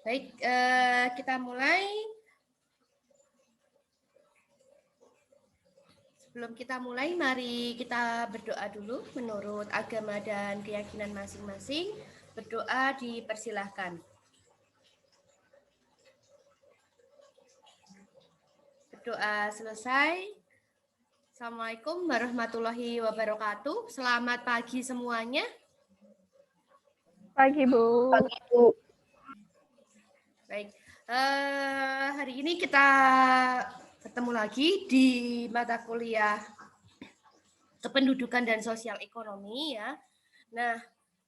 Baik, kita mulai. Sebelum kita mulai, mari kita berdoa dulu menurut agama dan keyakinan masing-masing. Berdoa dipersilahkan. Berdoa selesai. Assalamualaikum warahmatullahi wabarakatuh. Selamat pagi semuanya. Pagi, Bu. Pagi, Bu. Baik, hari ini kita ketemu lagi di mata kuliah Kependudukan dan Sosial Ekonomi ya. Nah,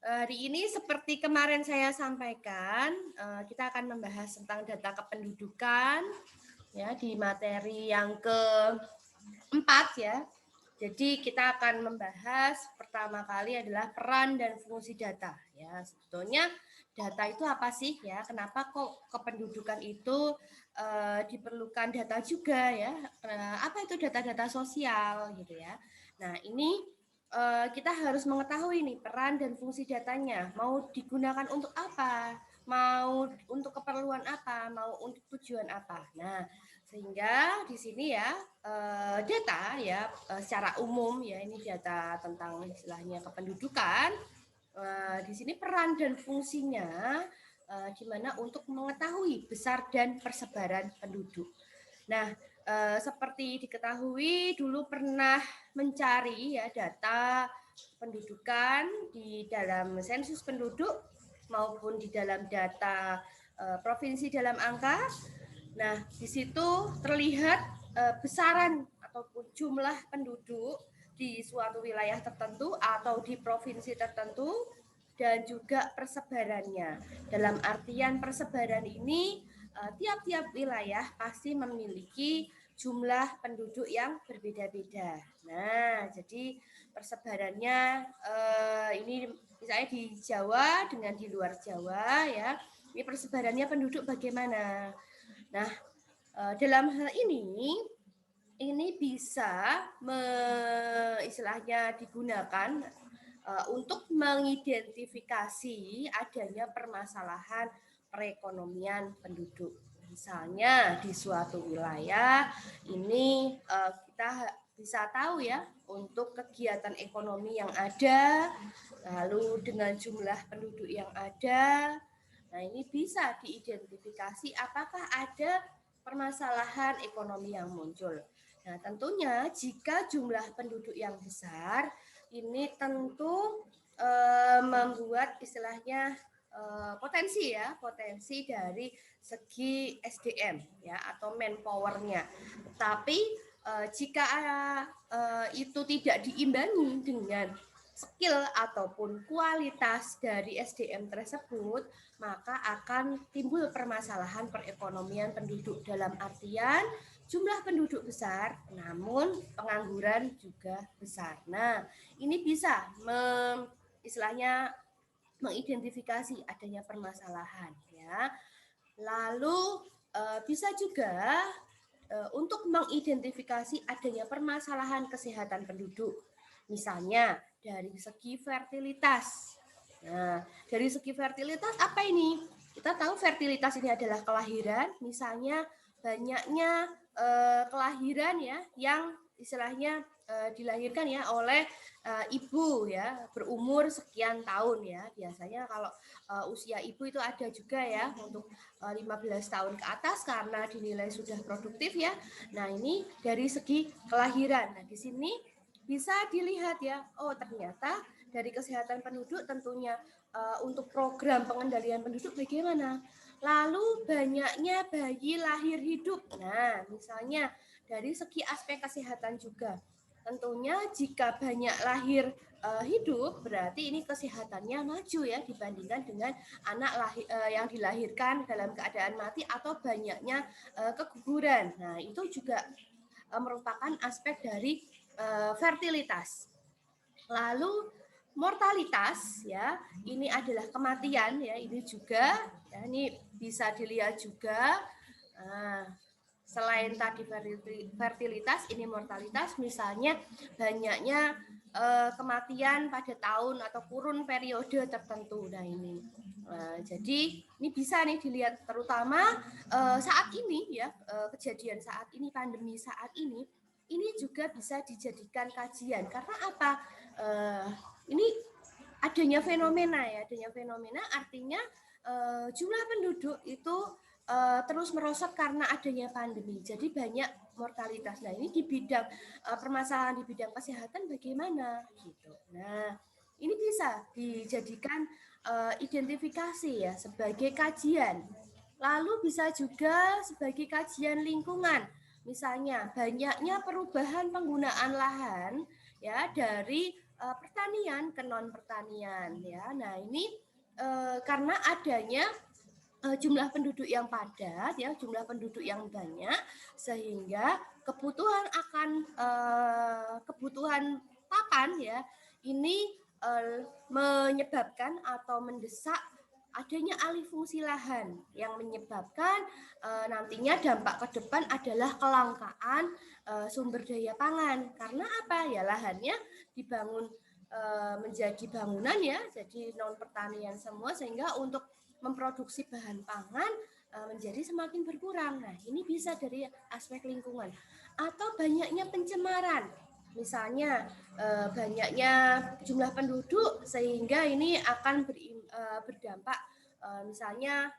hari ini seperti kemarin saya sampaikan, kita akan membahas tentang data kependudukan ya di materi yang keempat ya. Jadi kita akan membahas pertama kali adalah peran dan fungsi data ya. Sebetulnya data itu apa sih ya? Kenapa kok kependudukan itu diperlukan data juga ya? Apa itu data-data sosial gitu ya? Nah ini kita harus mengetahui nih peran dan fungsi datanya. Mau digunakan untuk apa? Mau untuk keperluan apa? Mau untuk tujuan apa? Nah sehingga di sini ya data ya secara umum ya ini data tentang istilahnya kependudukan. Di sini peran dan fungsinya di mana untuk mengetahui besar dan persebaran penduduk. Nah, seperti diketahui dulu pernah mencari ya data pendudukan di dalam sensus penduduk maupun di dalam data provinsi dalam angka. Nah, di situ terlihat besaran ataupun jumlah penduduk di suatu wilayah tertentu atau di provinsi tertentu dan juga persebarannya. Dalam artian persebaran ini tiap-tiap wilayah pasti memiliki jumlah penduduk yang berbeda-beda. Nah, jadi persebarannya ini misalnya di Jawa dengan di luar Jawa ya. Ini persebarannya penduduk bagaimana? Nah, dalam hal ini bisa istilahnya digunakan untuk mengidentifikasi adanya permasalahan perekonomian penduduk. Misalnya di suatu wilayah ini kita bisa tahu ya untuk kegiatan ekonomi yang ada, lalu dengan jumlah penduduk yang ada. Nah, ini bisa diidentifikasi apakah ada permasalahan ekonomi yang muncul. Nah, tentunya jika jumlah penduduk yang besar, ini tentu membuat istilahnya potensi dari segi SDM ya atau manpower-nya. Tapi jika itu tidak diimbangi dengan skill ataupun kualitas dari SDM tersebut, maka akan timbul permasalahan perekonomian penduduk dalam artian jumlah penduduk besar, namun pengangguran juga besar. Nah, ini bisa istilahnya mengidentifikasi adanya permasalahan ya. Lalu bisa juga untuk mengidentifikasi adanya permasalahan kesehatan penduduk. Misalnya dari segi fertilitas. Nah, dari segi fertilitas apa ini? Kita tahu fertilitas ini adalah kelahiran, misalnya banyaknya kelahiran ya yang istilahnya dilahirkan ya oleh ibu ya berumur sekian tahun ya. Biasanya kalau usia ibu itu ada juga ya untuk 15 tahun ke atas karena dinilai sudah produktif ya. Nah, ini dari segi kelahiran. Nah, di sini bisa dilihat ya, oh ternyata dari kesehatan penduduk tentunya untuk program pengendalian penduduk bagaimana. Lalu banyaknya bayi lahir hidup. Nah, misalnya dari segi aspek kesehatan juga. Tentunya jika banyak lahir hidup berarti ini kesehatannya maju ya dibandingkan dengan anak yang dilahirkan dalam keadaan mati atau banyaknya keguguran. Nah, itu juga merupakan aspek dari fertilitas. Lalu mortalitas ya, ini adalah kematian ya, ini juga ya, ini bisa dilihat juga. Selain tadi fertilitas, ini mortalitas, misalnya banyaknya kematian pada tahun atau kurun periode tertentu. Nah, ini Nah, jadi ini bisa nih dilihat terutama saat ini ya, kejadian saat ini, pandemi saat ini juga bisa dijadikan kajian. Karena apa? Ini adanya fenomena ya, adanya fenomena artinya jumlah penduduk itu terus merosot karena adanya pandemi. Jadi banyak mortalitas. Nah, ini di bidang permasalahan di bidang kesehatan bagaimana gitu. Nah, ini bisa dijadikan identifikasi ya sebagai kajian. Lalu bisa juga sebagai kajian lingkungan. Misalnya banyaknya perubahan penggunaan lahan ya dari pertanian ke non pertanian ya. Nah, ini karena adanya jumlah penduduk yang padat ya, jumlah penduduk yang banyak sehingga kebutuhan pakan ya ini menyebabkan atau mendesak adanya alih fungsi lahan yang menyebabkan nantinya dampak ke depan adalah kelangkaan sumber daya pangan. Karena apa? Ya lahannya dibangun menjadi bangunan ya, jadi non pertanian semua sehingga untuk memproduksi bahan pangan menjadi semakin berkurang. Nah, ini bisa dari aspek lingkungan atau banyaknya pencemaran. Misalnya banyaknya jumlah penduduk sehingga ini akan berdampak misalnya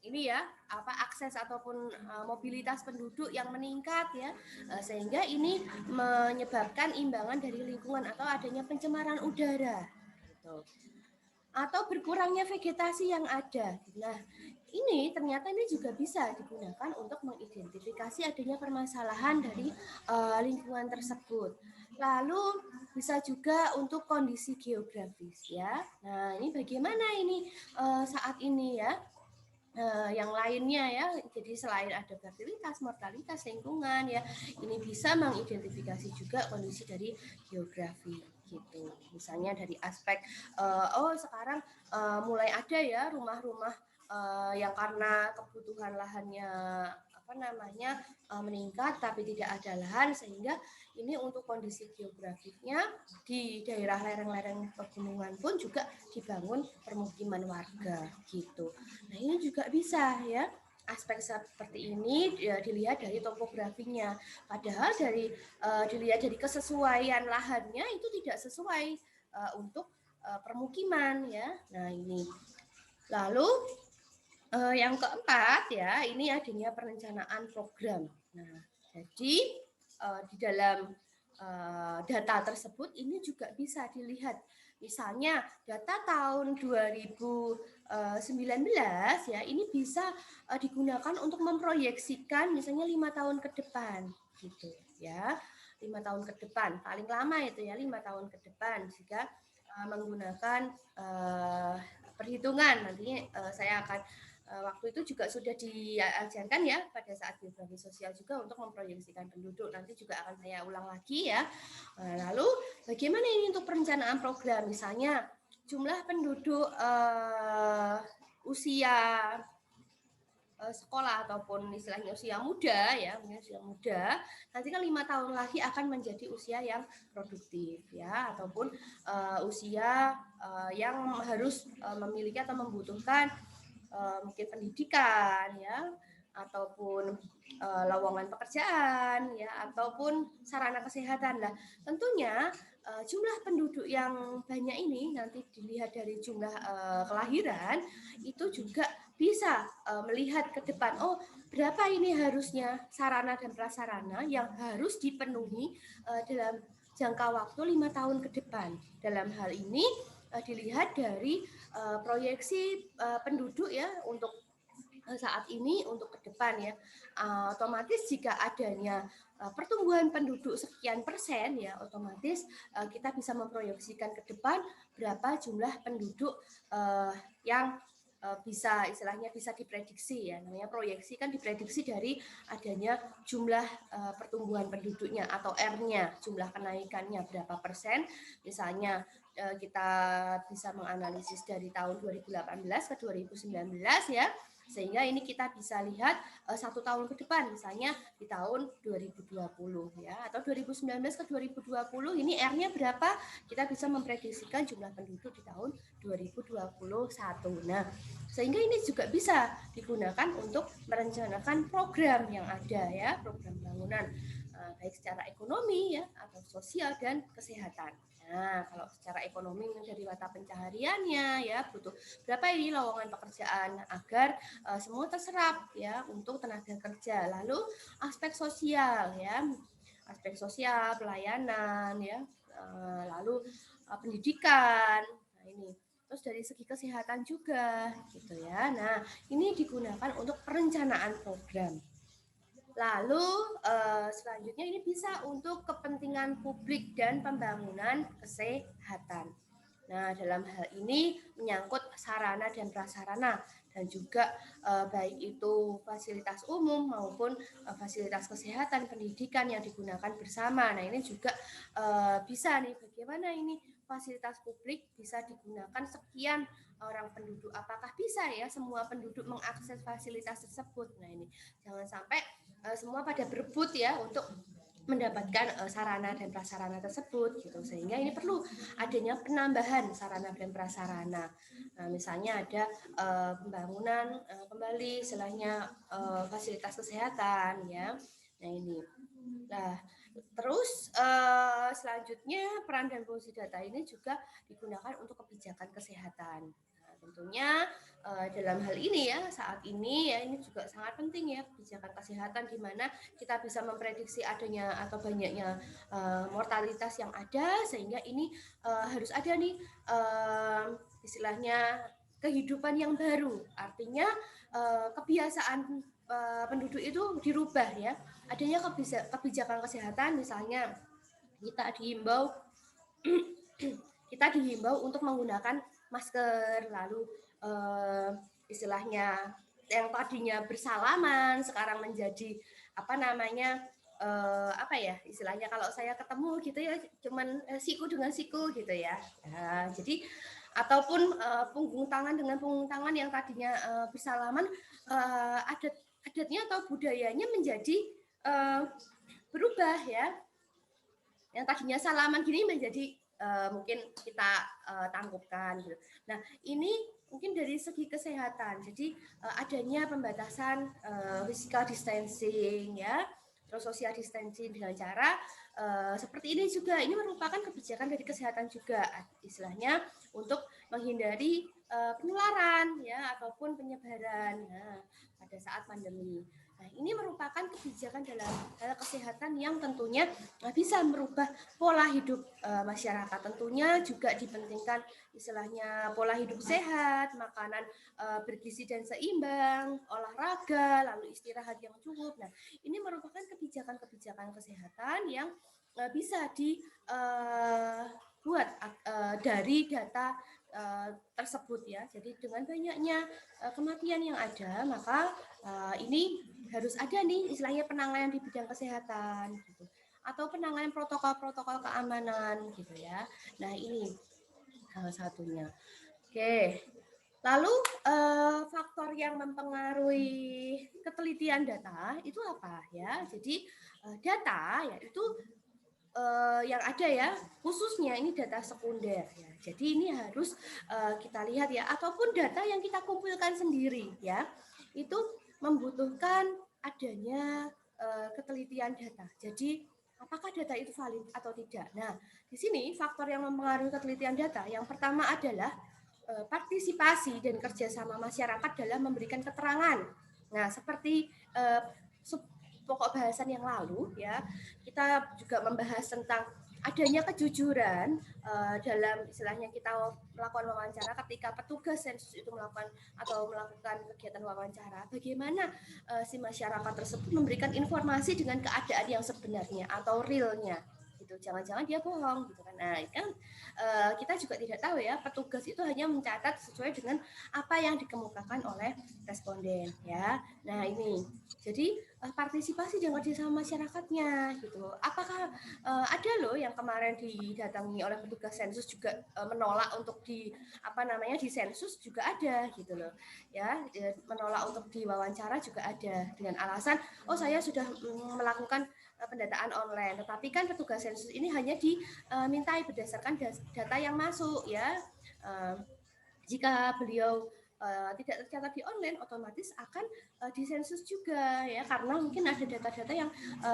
ini ya akses ataupun mobilitas penduduk yang meningkat ya sehingga ini menyebabkan imbangan dari lingkungan atau adanya pencemaran udara gitu. Atau berkurangnya vegetasi yang ada. Nah, ini ternyata ini juga bisa digunakan untuk mengidentifikasi adanya permasalahan dari lingkungan tersebut. Lalu bisa juga untuk kondisi geografis ya. Nah, ini bagaimana ini saat ini ya? Yang lainnya ya, jadi selain ada fertilitas, mortalitas, lingkungan ya, ini bisa mengidentifikasi juga kondisi dari geografi gitu. Misalnya dari aspek sekarang mulai ada ya rumah-rumah yang karena kebutuhan lahannya meningkat tapi tidak ada lahan sehingga ini untuk kondisi geografisnya di daerah lereng-lereng pegunungan pun juga dibangun permukiman warga gitu. Nah, ini juga bisa ya. Aspek seperti ini ya, dilihat dari topografinya. Padahal dilihat dari kesesuaian lahannya itu tidak sesuai untuk permukiman ya. Nah, ini. Lalu yang keempat ya, ini adanya perencanaan program. Nah, jadi di dalam data tersebut ini juga bisa dilihat. Misalnya data tahun 2019 ya, ini bisa digunakan untuk memproyeksikan misalnya 5 tahun ke depan gitu ya. 5 tahun ke depan, paling lama itu ya 5 tahun ke depan jika menggunakan perhitungan. Nanti saya akan waktu itu juga sudah diajarkan ya pada saat geografi sosial juga untuk memproyeksikan penduduk. Nanti juga akan saya ulang lagi ya. Lalu bagaimana ini untuk perencanaan program? Misalnya jumlah penduduk usia sekolah ataupun istilahnya usia muda ya, usia muda, nanti kan 5 tahun lagi akan menjadi usia yang produktif ya, ataupun usia yang harus memiliki atau membutuhkan mungkin pendidikan ya, ataupun lowongan pekerjaan ya, ataupun sarana kesehatan. Lah, tentunya jumlah penduduk yang banyak ini nanti dilihat dari jumlah kelahiran itu juga bisa melihat ke depan, oh berapa ini harusnya sarana dan prasarana yang harus dipenuhi dalam jangka waktu 5 tahun ke depan. Dalam hal ini dilihat dari proyeksi penduduk ya untuk saat ini untuk ke depan ya. Otomatis jika adanya pertumbuhan penduduk sekian persen ya, otomatis kita bisa memproyeksikan ke depan berapa jumlah penduduk yang bisa istilahnya bisa diprediksi ya, namanya proyeksi kan diprediksi dari adanya jumlah pertumbuhan penduduknya atau R-nya, jumlah kenaikannya berapa persen, misalnya kita bisa menganalisis dari tahun 2018 ke 2019 ya, sehingga ini kita bisa lihat 1 tahun ke depan, misalnya di tahun 2020 ya, atau 2019 ke 2020 ini R-nya berapa, kita bisa memprediksikan jumlah penduduk di tahun 2021. Nah, sehingga ini juga bisa digunakan untuk merencanakan program yang ada ya, program bangunan baik secara ekonomi ya, atau sosial dan kesehatan. Nah, kalau secara ekonomi dari mata pencahariannya ya, butuh berapa ini lowongan pekerjaan agar semua terserap ya untuk tenaga kerja. Lalu aspek sosial ya, aspek sosial, pelayanan ya, lalu pendidikan. Nah, ini terus dari segi kesehatan juga gitu ya. Nah, ini digunakan untuk perencanaan program. Lalu selanjutnya ini bisa untuk kepentingan publik dan pembangunan kesehatan. Nah, dalam hal ini menyangkut sarana dan prasarana dan juga baik itu fasilitas umum maupun fasilitas kesehatan, pendidikan yang digunakan bersama. Nah, ini juga bisa nih bagaimana ini fasilitas publik bisa digunakan sekian orang penduduk. Apakah bisa ya semua penduduk mengakses fasilitas tersebut? Nah, ini jangan sampai semua pada berebut ya untuk mendapatkan sarana dan prasarana tersebut gitu, sehingga ini perlu adanya penambahan sarana dan prasarana. Nah, misalnya ada pembangunan kembali istilahnya fasilitas kesehatan ya. Nah, ini. Nah, terus selanjutnya peran dan fungsi data ini juga digunakan untuk kebijakan kesehatan. Nah, tentunya dalam hal ini ya, saat ini ya, ini juga sangat penting ya kebijakan kesehatan, di mana kita bisa memprediksi adanya atau banyaknya mortalitas yang ada, sehingga ini harus ada nih istilahnya kehidupan yang baru, artinya kebiasaan penduduk itu dirubah ya, adanya kebijakan kesehatan, misalnya kita dihimbau untuk menggunakan masker, lalu istilahnya yang tadinya bersalaman sekarang menjadi apa namanya apa ya istilahnya, kalau saya ketemu gitu ya cuman siku dengan siku gitu ya. Jadi ataupun punggung tangan dengan punggung tangan yang tadinya bersalaman, adatnya atau budayanya menjadi berubah ya, yang tadinya salaman gini menjadi mungkin kita tangguhkan gitu. Nah, ini mungkin dari segi kesehatan. Jadi adanya pembatasan physical distancing ya, terus social distancing dengan cara seperti ini juga. Ini merupakan kebijakan dari kesehatan juga, istilahnya untuk menghindari penularan ya ataupun penyebaran pada saat pandemi. Nah, ini merupakan kebijakan dalam hal kesehatan yang tentunya bisa merubah pola hidup masyarakat. Tentunya juga dipentingkan istilahnya pola hidup sehat, makanan bergizi dan seimbang, olahraga, lalu istirahat yang cukup. Nah, ini merupakan kebijakan-kebijakan kesehatan yang bisa dibuat dari data tersebut ya. Jadi dengan banyaknya kematian yang ada, maka ini harus ada nih istilahnya penanganan di bidang kesehatan gitu, atau penanganan protokol-protokol keamanan gitu ya. Nah, ini salah satunya. Oke. Lalu faktor yang mempengaruhi ketelitian data itu apa ya? Jadi data ya itu yang ada ya, khususnya ini data sekunder ya. Jadi ini harus kita lihat ya, ataupun data yang kita kumpulkan sendiri ya, itu membutuhkan adanya ketelitian data. Jadi apakah data itu valid atau tidak? Nah, di sini faktor yang mempengaruhi ketelitian data yang pertama adalah partisipasi dan kerjasama masyarakat dalam memberikan keterangan. Nah, seperti pokok bahasan yang lalu ya, kita juga membahas tentang adanya kejujuran dalam istilahnya kita melakukan wawancara, ketika petugas sensus itu melakukan kegiatan wawancara, bagaimana si masyarakat tersebut memberikan informasi dengan keadaan yang sebenarnya atau realnya gitu gitu. Jangan-jangan dia bohong gitu kan. Nah, kan kita juga tidak tahu ya, petugas itu hanya mencatat sesuai dengan apa yang dikemukakan oleh responden ya. Nah, ini. Jadi partisipasi dengan kerjasama masyarakatnya gitu. Apakah ada loh yang kemarin didatangi oleh petugas sensus juga menolak untuk disensus juga ada gitu loh. Ya, menolak untuk diwawancara juga ada dengan alasan saya sudah melakukan pendataan online, tetapi kan petugas sensus ini hanya dimintai berdasarkan data yang masuk ya. Jika beliau tidak tercatat di online, otomatis akan disensus juga ya, karena mungkin ada data-data yang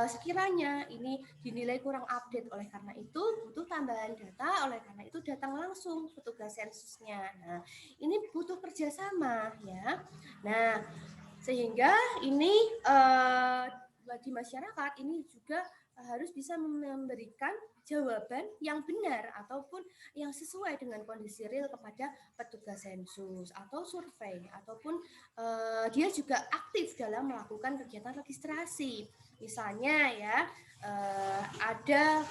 sekiranya ini dinilai kurang update. Oleh karena itu butuh tambahan data, oleh karena itu datang langsung petugas sensusnya. Nah, ini butuh kerjasama ya. Nah, sehingga ini bagi masyarakat ini juga harus bisa memberikan jawaban yang benar ataupun yang sesuai dengan kondisi real kepada petugas sensus atau survei, ataupun dia juga aktif dalam melakukan kegiatan registrasi. Misalnya ya, ada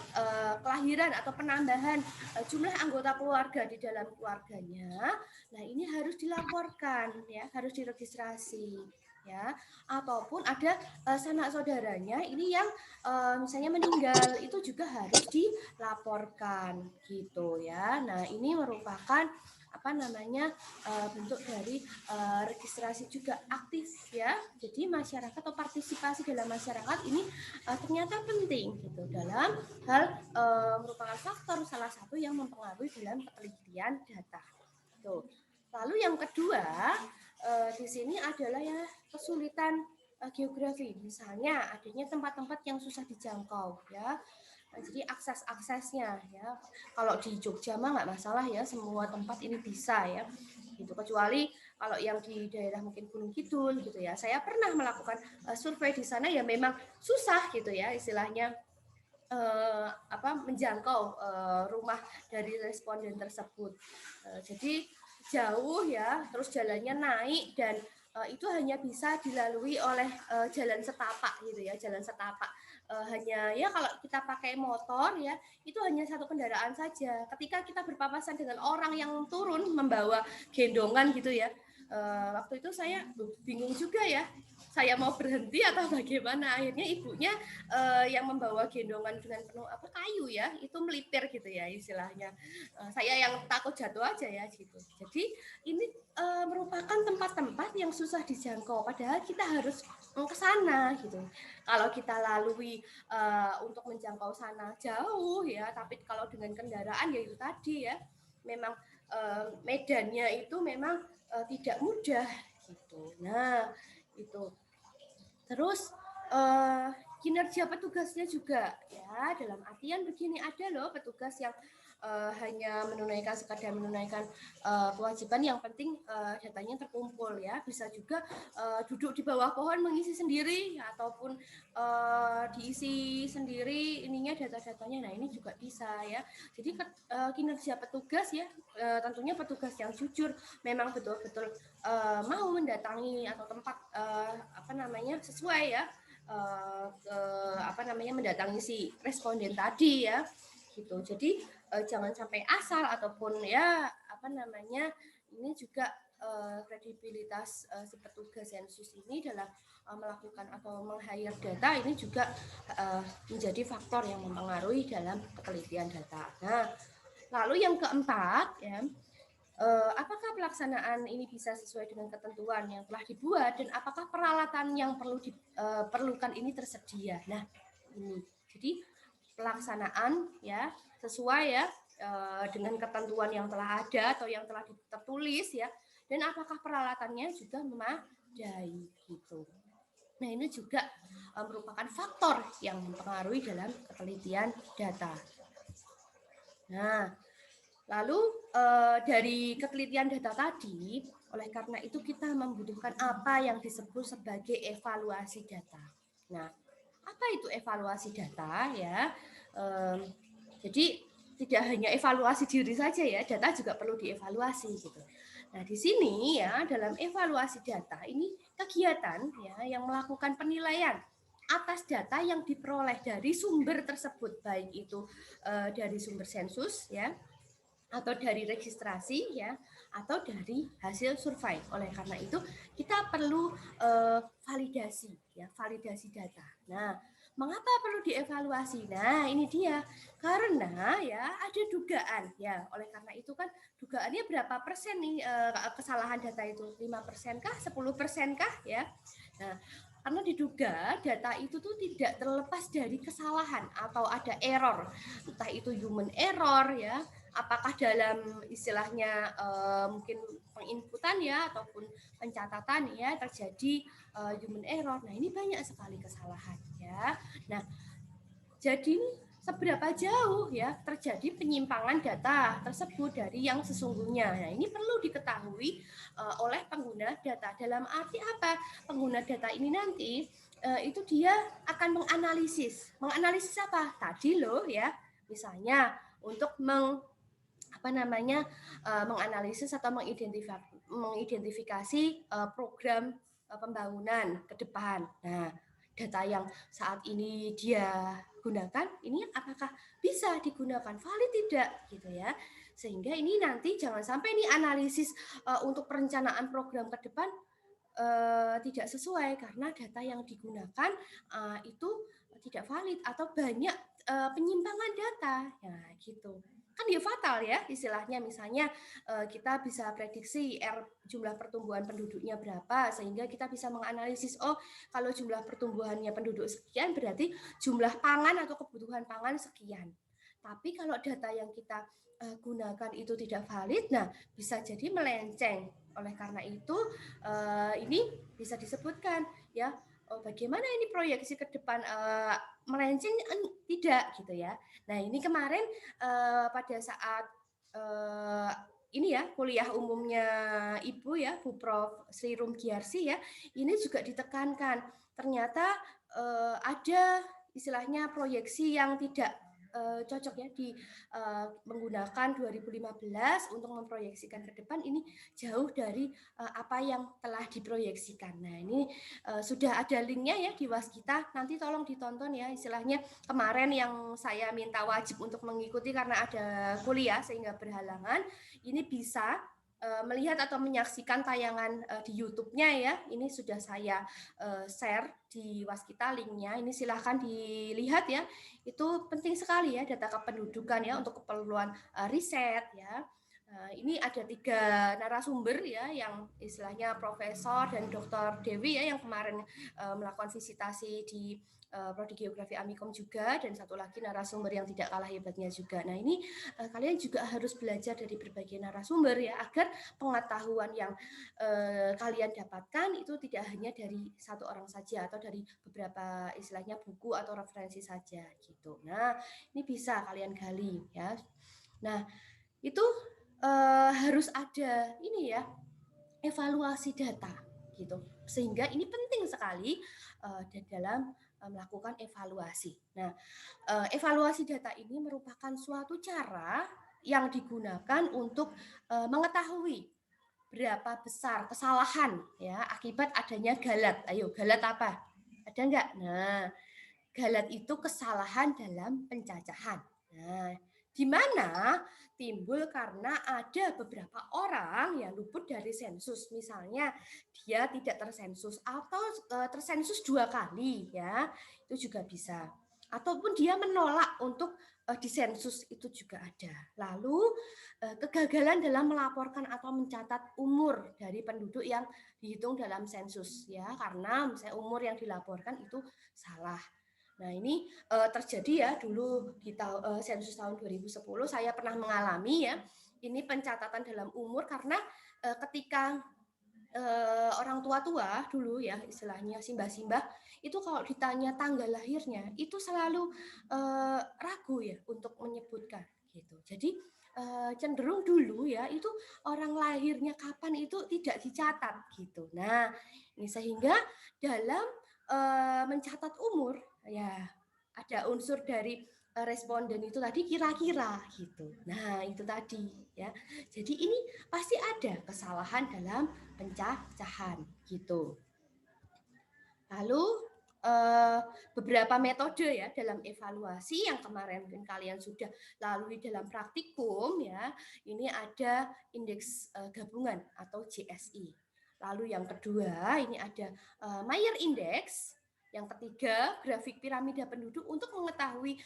kelahiran atau penambahan jumlah anggota keluarga di dalam keluarganya. Nah, ini harus dilaporkan ya, harus diregistrasi ya, ataupun ada sanak saudaranya ini yang misalnya meninggal, itu juga harus dilaporkan gitu ya. Nah, ini merupakan bentuk dari registrasi juga aktif ya. Jadi masyarakat atau partisipasi dalam masyarakat ini ternyata penting gitu dalam hal merupakan faktor salah satu yang mempengaruhi dalam penelitian data. Tuh. Lalu yang kedua di sini adalah ya kesulitan geografi, misalnya adanya tempat-tempat yang susah dijangkau ya. Nah, jadi akses-aksesnya ya, kalau di Jogja mah nggak masalah ya, semua tempat ini bisa ya gitu, kecuali kalau yang di daerah mungkin Gunung Kidul gitu ya. Saya pernah melakukan survei di sana ya, memang susah gitu ya istilahnya menjangkau rumah dari responden tersebut. Jadi jauh ya, terus jalannya naik, dan itu hanya bisa dilalui oleh jalan setapak gitu ya, jalan setapak. Hanya ya kalau kita pakai motor ya, itu hanya satu kendaraan saja. Ketika kita berpapasan dengan orang yang turun membawa gendongan gitu ya, waktu itu saya bingung juga ya, saya mau berhenti atau bagaimana. Akhirnya ibunya yang membawa gendongan dengan penuh kayu ya, itu melipir gitu ya istilahnya. Saya yang takut jatuh aja ya gitu. Jadi ini merupakan tempat-tempat yang susah dijangkau, padahal kita harus ke sana gitu. Kalau kita lalui untuk menjangkau sana jauh ya, tapi kalau dengan kendaraan ya itu tadi ya, memang medannya itu memang tidak mudah gitu. Nah, itu. Terus kinerja petugasnya juga ya, dalam artian begini, ada loh petugas yang hanya sekadar menunaikan kewajiban, yang penting datanya terkumpul ya. Bisa juga duduk di bawah pohon mengisi sendiri, ataupun diisi sendiri ininya data-datanya. Nah, ini juga bisa ya. Jadi kinerja petugas ya, tentunya petugas yang jujur, memang betul-betul mau mendatangi atau tempat sesuai ya, mendatangi si responden tadi ya gitu. Jadi jangan sampai asal, ataupun ya ini juga kredibilitas si petugas sensus ini dalam melakukan atau meng-hire data ini juga menjadi faktor yang mempengaruhi dalam penelitian data. Nah, lalu yang keempat ya, apakah pelaksanaan ini bisa sesuai dengan ketentuan yang telah dibuat, dan apakah peralatan yang perlu diperlukan ini tersedia. Nah, ini jadi pelaksanaan ya sesuai ya dengan ketentuan yang telah ada atau yang telah tertulis ya, dan apakah peralatannya juga memadai gitu. Nah, ini juga merupakan faktor yang mempengaruhi dalam penelitian data. Nah, lalu dari ketelitian data tadi, oleh karena itu kita membutuhkan apa yang disebut sebagai evaluasi data. Nah, apa itu evaluasi data ya? Jadi tidak hanya evaluasi diri saja ya, data juga perlu dievaluasi gitu. Nah, di sini ya, dalam evaluasi data ini kegiatan ya yang melakukan penilaian atas data yang diperoleh dari sumber tersebut, baik itu dari sumber sensus ya, atau dari registrasi ya, atau dari hasil survei. Oleh karena itu kita perlu validasi ya, validasi data. Nah, mengapa perlu dievaluasi? Nah, ini dia. Karena ya ada dugaan ya. Oleh karena itu kan dugaannya berapa persen nih kesalahan data itu? 5% kah? 10% kah ya? Nah, karena diduga data itu tuh tidak terlepas dari kesalahan atau ada error, entah itu human error ya, apakah dalam istilahnya mungkin penginputan ya ataupun pencatatan ya terjadi human error. Nah, ini banyak sekali kesalahan ya. Nah, jadi seberapa jauh ya terjadi penyimpangan data tersebut dari yang sesungguhnya. Nah, ini perlu diketahui oleh pengguna data. Dalam arti apa? Pengguna data ini nanti itu dia akan menganalisis. Menganalisis apa? Tadi loh ya, misalnya untuk menganalisis atau mengidentifikasi program pembangunan ke depan. Nah, data yang saat ini dia gunakan ini apakah bisa digunakan, valid tidak gitu ya. Sehingga ini nanti jangan sampai ini analisis untuk perencanaan program ke depan tidak sesuai karena data yang digunakan itu tidak valid atau banyak penyimpangan data. Ya, gitu. Kan ya fatal ya istilahnya, misalnya kita bisa prediksi jumlah pertumbuhan penduduknya berapa sehingga kita bisa menganalisis, oh kalau jumlah pertumbuhannya penduduk sekian berarti jumlah pangan atau kebutuhan pangan sekian. Tapi kalau data yang kita gunakan itu tidak valid, nah bisa jadi melenceng. Oleh karena itu ini bisa disebutkan ya, bagaimana ini proyeksi ke depan melenceng tidak gitu ya. Nah, ini kemarin pada saat ini ya kuliah umumnya Ibu ya, Bu Prof Sri Rumgiarsi ya, ini juga ditekankan ternyata ada istilahnya proyeksi yang tidak cocok ya menggunakan 2015 untuk memproyeksikan ke depan, ini jauh dari apa yang telah diproyeksikan. Nah, ini sudah ada linknya ya di Waskita, nanti tolong ditonton ya, istilahnya kemarin yang saya minta wajib untuk mengikuti karena ada kuliah sehingga berhalangan, ini bisa melihat atau menyaksikan tayangan di YouTube-nya ya. Ini sudah saya share di Waskita linknya. Ini silahkan dilihat ya. Itu penting sekali ya data kependudukan ya untuk keperluan riset ya. Ini ada 3 narasumber ya yang istilahnya Profesor dan Dr. Dewi ya yang kemarin melakukan visitasi di Prodi Geografi Amikom juga, dan satu lagi narasumber yang tidak kalah hebatnya juga. Nah, ini kalian juga harus belajar dari berbagai narasumber ya agar pengetahuan yang kalian dapatkan itu tidak hanya dari satu orang saja atau dari beberapa istilahnya buku atau referensi saja gitu. Nah, ini bisa kalian gali ya. Nah, itu harus ada ini ya, evaluasi data gitu. Sehingga ini penting sekali dalam melakukan evaluasi. Nah, evaluasi data ini merupakan suatu cara yang digunakan untuk mengetahui berapa besar kesalahan ya akibat adanya galat. Ayo, galat apa? Ada enggak? Nah, galat itu kesalahan dalam pencacahan. Nah, di mana timbul karena ada beberapa orang yang luput dari sensus. Misalnya dia tidak tersensus atau tersensus 2 kali ya. Itu juga bisa. Ataupun dia menolak untuk disensus, itu juga ada. Lalu kegagalan dalam melaporkan atau mencatat umur dari penduduk yang dihitung dalam sensus ya, karena misalnya umur yang dilaporkan itu salah. Nah, ini terjadi ya dulu di sensus tahun 2010 saya pernah mengalami ya. Ini pencatatan dalam umur karena ketika orang tua-tua dulu ya istilahnya simbah-simbah itu kalau ditanya tanggal lahirnya itu selalu ragu ya untuk menyebutkan gitu. Jadi cenderung dulu ya itu orang lahirnya kapan itu tidak dicatat gitu. Nah, ini sehingga dalam mencatat umur ya ada unsur dari responden itu tadi kira-kira gitu. Nah, itu tadi ya. Jadi ini pasti ada kesalahan dalam pencacahan gitu. Lalu beberapa metode ya dalam evaluasi yang kemarin mungkin kalian sudah lalui dalam praktikum ya. Ini ada indeks gabungan atau JSI. Lalu yang kedua ini ada Mayer Index. Yang ketiga, grafik piramida penduduk untuk mengetahui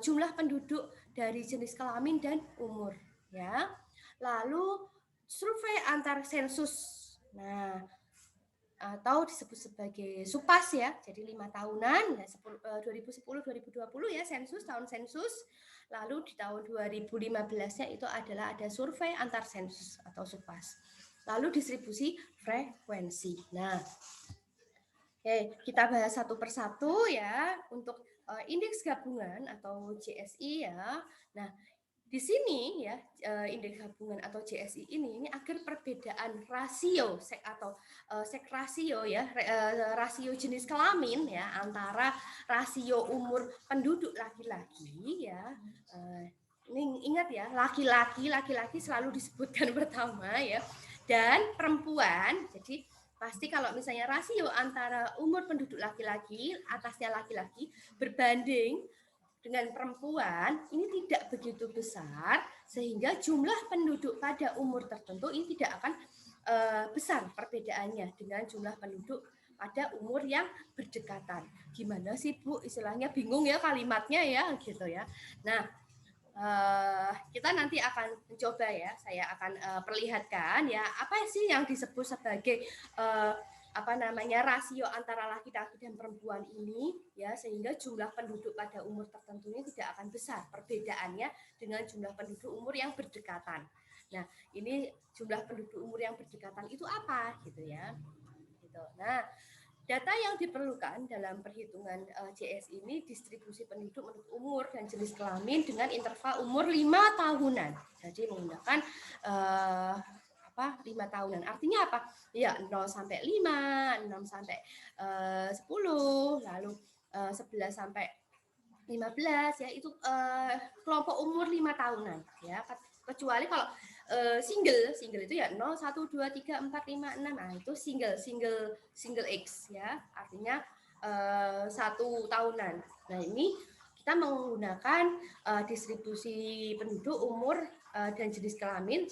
jumlah penduduk dari jenis kelamin dan umur ya. Lalu survei antar sensus. Nah, atau disebut sebagai SUPAS ya. Jadi 5 tahunan ya 2010-2020 ya sensus, tahun sensus. Lalu di tahun 2015-nya itu adalah ada survei antar sensus atau SUPAS. Lalu distribusi frekuensi. Nah, oke, kita bahas satu persatu ya untuk indeks gabungan atau JSI ya. Nah, di sini ya indeks gabungan atau JSI ini agar perbedaan rasio atau seks rasio ya rasio jenis kelamin ya antara rasio umur penduduk laki-laki ya ini ingat ya laki-laki selalu disebutkan pertama ya dan perempuan. Jadi pasti kalau misalnya rasio antara umur penduduk laki-laki atasnya laki-laki berbanding dengan perempuan ini tidak begitu besar sehingga jumlah penduduk pada umur tertentu ini tidak akan besar perbedaannya dengan jumlah penduduk pada umur yang berdekatan. Gimana sih Bu? Istilahnya bingung ya kalimatnya ya gitu ya. Nah, kita nanti akan mencoba ya. Saya akan perlihatkan ya apa sih yang disebut sebagai rasio antara laki-laki dan perempuan ini ya sehingga jumlah penduduk pada umur tertentu ini tidak akan besar perbedaannya dengan jumlah penduduk umur yang berdekatan. Nah, ini jumlah penduduk umur yang berdekatan itu apa gitu ya. Gitu. Nah, data yang diperlukan dalam perhitungan JS ini distribusi penduduk menurut umur dan jenis kelamin dengan interval umur 5 tahunan. Jadi menggunakan 5 tahunan. Artinya apa? Ya 0 sampai 5, 6 sampai 10, lalu 11 sampai 15 ya itu kelompok umur 5 tahunan ya. Kecuali kalau single itu ya 0, 1, 2, 3, 4, 5, 6. Nah, itu single X ya. Artinya 1 tahunan. Nah, ini kita menggunakan distribusi penduduk umur dan jenis kelamin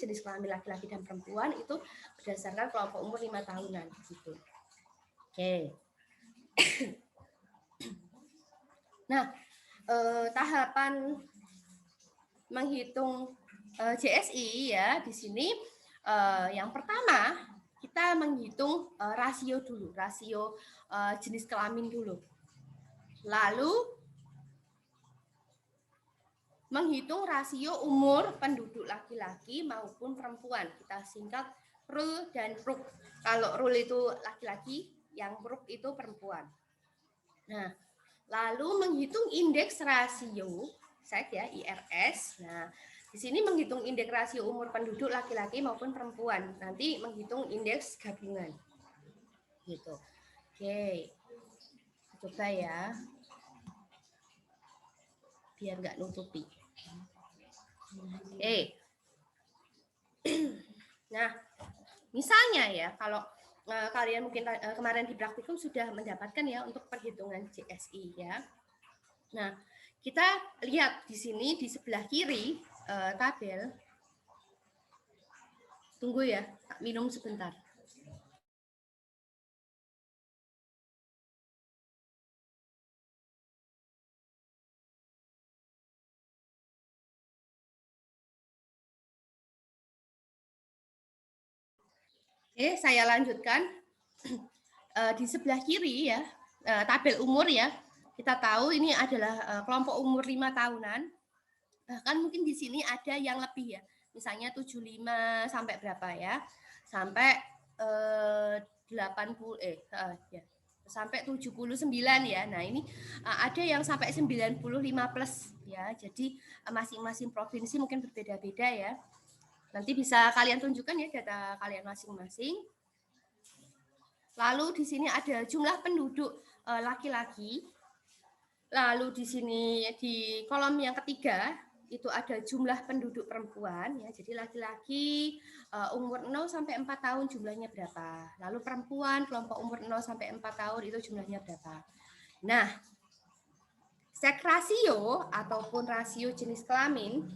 laki-laki dan perempuan itu berdasarkan kelompok umur 5 tahunan gitu. Oke. Nah, tahapan menghitung JSI ya di sini yang pertama kita menghitung rasio dulu, rasio jenis kelamin dulu. Lalu menghitung rasio umur penduduk laki-laki maupun perempuan. Kita singkat RUL dan RUK. Kalau RUL itu laki-laki, yang RUK itu perempuan. Nah, lalu menghitung indeks rasio, seks ya, IRS. Nah, di sini menghitung indeks rasio umur penduduk laki-laki maupun perempuan. Nanti menghitung indeks gabungan. Gitu. Oke. Coba ya. Biar nggak nutupi. Oke. Nah, misalnya ya, kalau kalian mungkin kemarin di praktikum sudah mendapatkan ya untuk perhitungan JSI ya. Nah, kita lihat di sini di sebelah kiri tabel. Tunggu ya, minum sebentar. Oke, saya lanjutkan. Di sebelah kiri ya, tabel umur ya. Kita tahu ini adalah kelompok umur 5 tahunan. Bahkan mungkin di sini ada yang lebih ya. Misalnya 75 sampai berapa ya? Sampai sampai 79 ya. Nah, ini ada yang sampai 95 plus ya. Jadi masing-masing provinsi mungkin berbeda-beda ya. Nanti bisa kalian tunjukkan ya data kalian masing-masing. Lalu di sini ada jumlah penduduk laki-laki. Lalu di sini di kolom yang ketiga itu ada jumlah penduduk perempuan ya. Jadi laki-laki umur 0 sampai 4 tahun jumlahnya berapa? Lalu perempuan kelompok umur 0 sampai 4 tahun itu jumlahnya berapa? Nah, seks rasio ataupun rasio jenis kelamin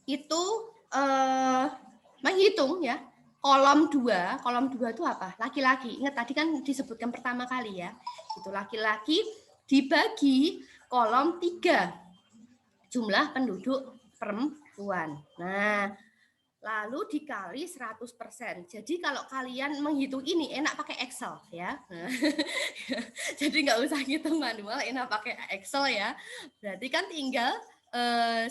itu menghitung ya. Kolom 2 itu apa? Laki-laki. Ingat tadi kan disebutkan pertama kali ya. Itu laki-laki dibagi kolom 3 jumlah penduduk perempuan. Nah, lalu dikali 100%. Jadi kalau kalian menghitung ini enak pakai Excel ya. Nah, jadi nggak usah hitung manual, enak pakai Excel ya. Berarti kan tinggal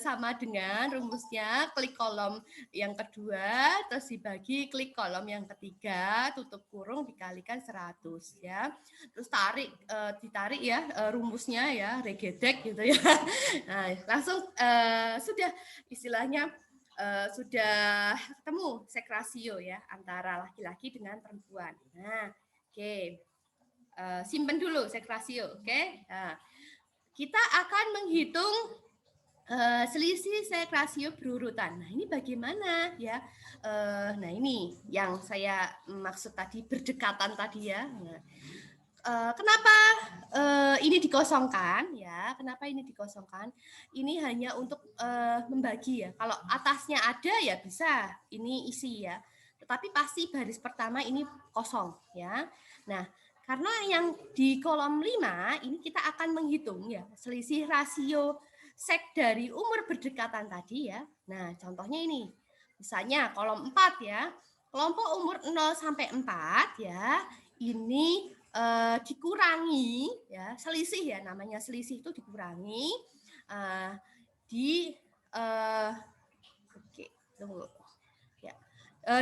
sama dengan rumusnya, klik kolom yang kedua, terus dibagi, klik kolom yang ketiga, tutup kurung, dikalikan 100 ya. Terus ditarik ya rumusnya ya, regedek gitu ya. Nah, langsung sudah istilahnya sudah ketemu seks rasio ya antara laki-laki dengan perempuan. Nah, oke. Simpen dulu seks rasio, oke? Nah, kita akan menghitung selisih seks rasio berurutan. Nah, ini bagaimana ya? Nah, ini yang saya maksud tadi berdekatan tadi ya. Nah, kenapa ini dikosongkan ya? Kenapa ini dikosongkan? Ini hanya untuk membagi ya. Kalau atasnya ada ya bisa ini isi ya. Tetapi pasti baris pertama ini kosong ya. Nah, karena yang di kolom 5 ini kita akan menghitung ya selisih rasio seks dari umur berdekatan tadi ya. Nah, contohnya ini. Misalnya kolom 4 ya. Kelompok umur 0 sampai 4 ya. Ini dikurangi ya, selisih ya, namanya selisih itu dikurangi oke, tunggu. Ya.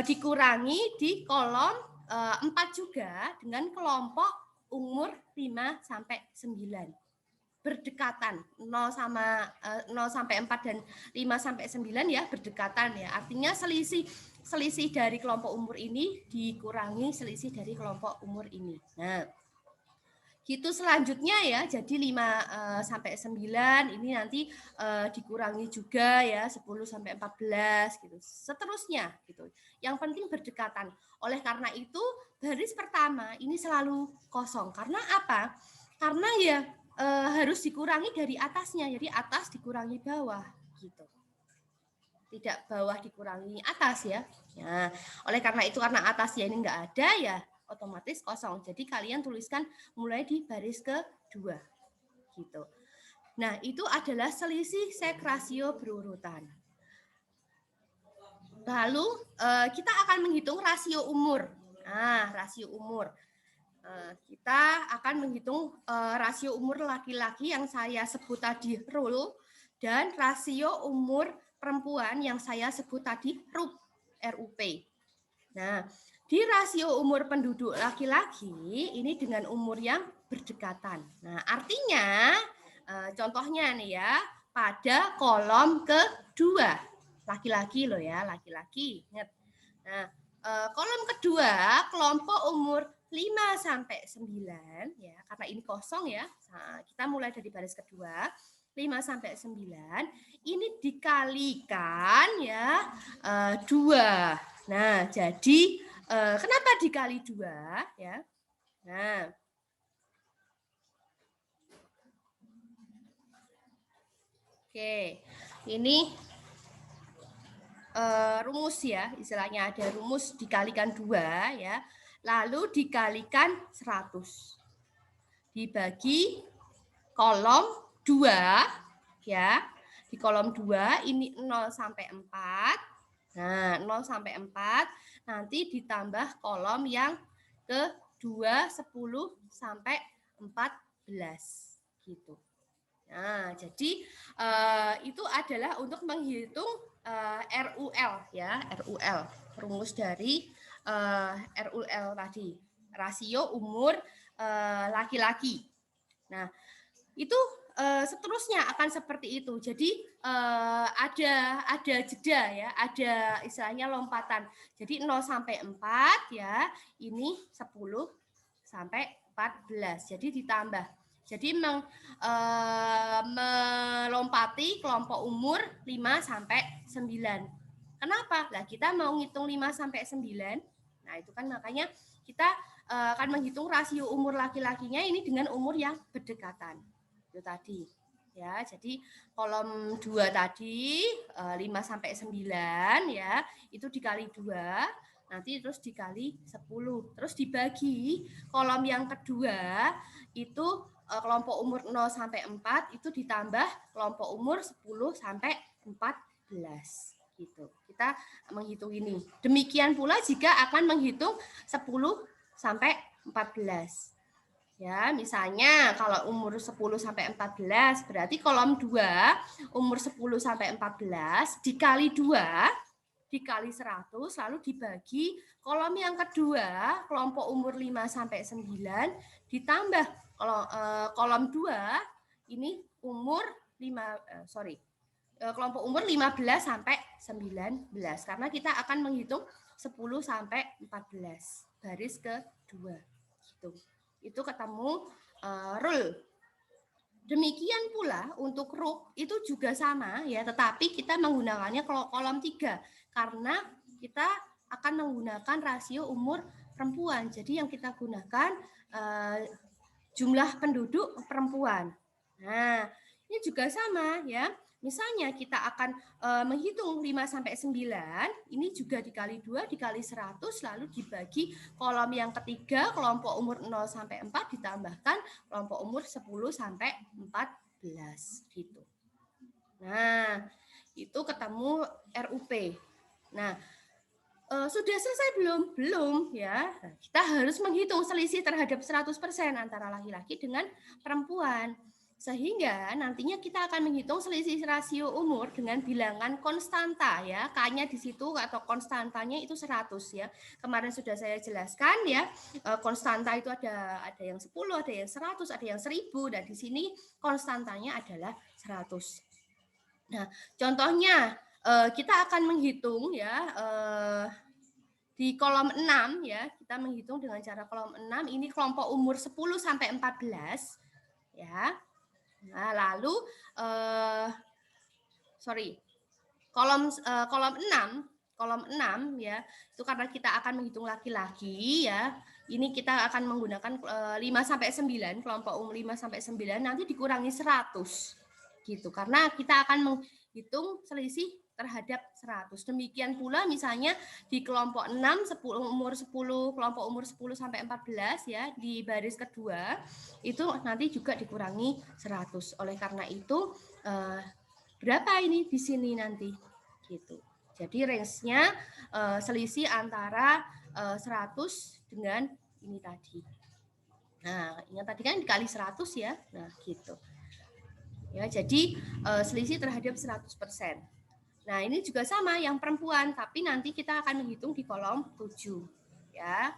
Dikurangi di kolom 4 juga dengan kelompok umur 5 sampai 9. Berdekatan 0 sampai 4 dan 5 sampai 9 ya, berdekatan ya. Artinya selisih dari kelompok umur ini dikurangi selisih dari kelompok umur ini. Nah, gitu selanjutnya ya. Jadi 5 sampai 9 ini nanti dikurangi juga ya 10 sampai 14 gitu. Seterusnya gitu. Yang penting berdekatan. Oleh karena itu baris pertama ini selalu kosong. Karena apa? Karena ya harus dikurangi dari atasnya. Jadi atas dikurangi bawah gitu. Tidak bawah dikurangi atas ya. Nah, oleh karena itu karena atasnya ini enggak ada ya otomatis kosong. Jadi kalian tuliskan mulai di baris kedua gitu. Nah, itu adalah selisih seks rasio berurutan. Lalu kita akan menghitung rasio umur. Nah, rasio umur. Kita akan menghitung rasio umur laki-laki yang saya sebut tadi RUL dan rasio umur perempuan yang saya sebut tadi RUP. Nah, di rasio umur penduduk laki-laki ini dengan umur yang berdekatan. Nah, artinya contohnya nih ya, pada kolom kedua. Laki-laki loh ya, laki-laki. Ingat. Nah, kolom kedua kelompok umur 5 sampai 9 ya, karena ini kosong ya. Nah, kita mulai dari baris kedua. 5 sampai 9 ini dikalikan ya 2. Nah, jadi kenapa dikali 2 ya? Nah, oke. Ini rumus ya, istilahnya ada rumus dikalikan 2 ya. Lalu dikalikan 100. Dibagi kolom 2 ya. Di kolom 2 ini 0 sampai 4. Nah, 0 sampai 4 nanti ditambah kolom yang kedua 10 sampai 14 gitu. Nah, jadi itu adalah untuk menghitung RUL ya, RUL. Rumus dari RUL tadi, rasio umur laki-laki. Nah, itu seterusnya akan seperti itu. Jadi ada jeda ya, ada istilahnya lompatan. Jadi 0 sampai 4 ya, ini 10 sampai 14. Jadi ditambah Jadi melompati kelompok umur 5 sampai 9. Kenapa? Lah kita mau ngitung 5 sampai 9. Nah, itu kan makanya kita akan menghitung rasio umur laki-lakinya ini dengan umur yang berdekatan. Itu tadi. Ya, jadi kolom 2 tadi 5 sampai 9 ya, itu dikali 2, nanti terus dikali 10. Terus dibagi kolom yang kedua itu kelompok umur 0 sampai 4 itu ditambah kelompok umur 10 sampai 14 gitu. Kita menghitung ini. Demikian pula jika akan menghitung 10 sampai 14. Ya, misalnya kalau umur 10 sampai 14 berarti kolom 2 umur 10 sampai 14 dikali 2 dikali 100 lalu dibagi kolom yang kedua kelompok umur 5 sampai 9 ditambah kolom 2 ini umur 5 kelompok umur 15 sampai 19 karena kita akan menghitung 10 sampai 14 baris kedua gitu. Itu ketemu rule. Demikian pula untuk RUK itu juga sama ya, tetapi kita menggunakannya kolom 3 karena kita akan menggunakan rasio umur perempuan. Jadi yang kita gunakan jumlah penduduk perempuan. Nah, ini juga sama ya. Misalnya kita akan menghitung 5 sampai 9, ini juga dikali 2 dikali 100 lalu dibagi kolom yang ketiga kelompok umur 0 sampai 4 ditambahkan kelompok umur 10 sampai 14 gitu. Nah, itu ketemu RUP. Nah, sudah selesai belum? Belum ya. Kita harus menghitung selisih terhadap 100% antara laki-laki dengan perempuan. Sehingga nantinya kita akan menghitung selisih rasio umur dengan bilangan konstanta ya. K-nya di situ atau konstantanya itu 100 ya. Kemarin sudah saya jelaskan ya. Konstanta itu ada yang 10, ada yang 100, ada yang 1000 dan di sini konstantanya adalah 100. Nah, contohnya kita akan menghitung ya di kolom 6 ya. Kita menghitung dengan cara kolom 6 ini kelompok umur 10 sampai 14 ya. Nah, lalu kolom 6 ya. Itu karena kita akan menghitung laki-laki ya. Ini kita akan menggunakan 5 sampai 9, kelompok umur 5 sampai 9 nanti dikurangi 100 gitu. Karena kita akan menghitung selisih terhadap 100. Demikian pula misalnya di kelompok 6 kelompok umur 10 sampai 14 ya di baris kedua itu nanti juga dikurangi 100. Oleh karena itu berapa ini di sini nanti gitu. Jadi range-nya selisih antara 100 dengan ini tadi. Nah, ingat tadi kan dikali 100 ya. Nah, gitu. Ya, jadi selisih terhadap 100%. Nah, ini juga sama yang perempuan, tapi nanti kita akan menghitung di kolom 7. Ya.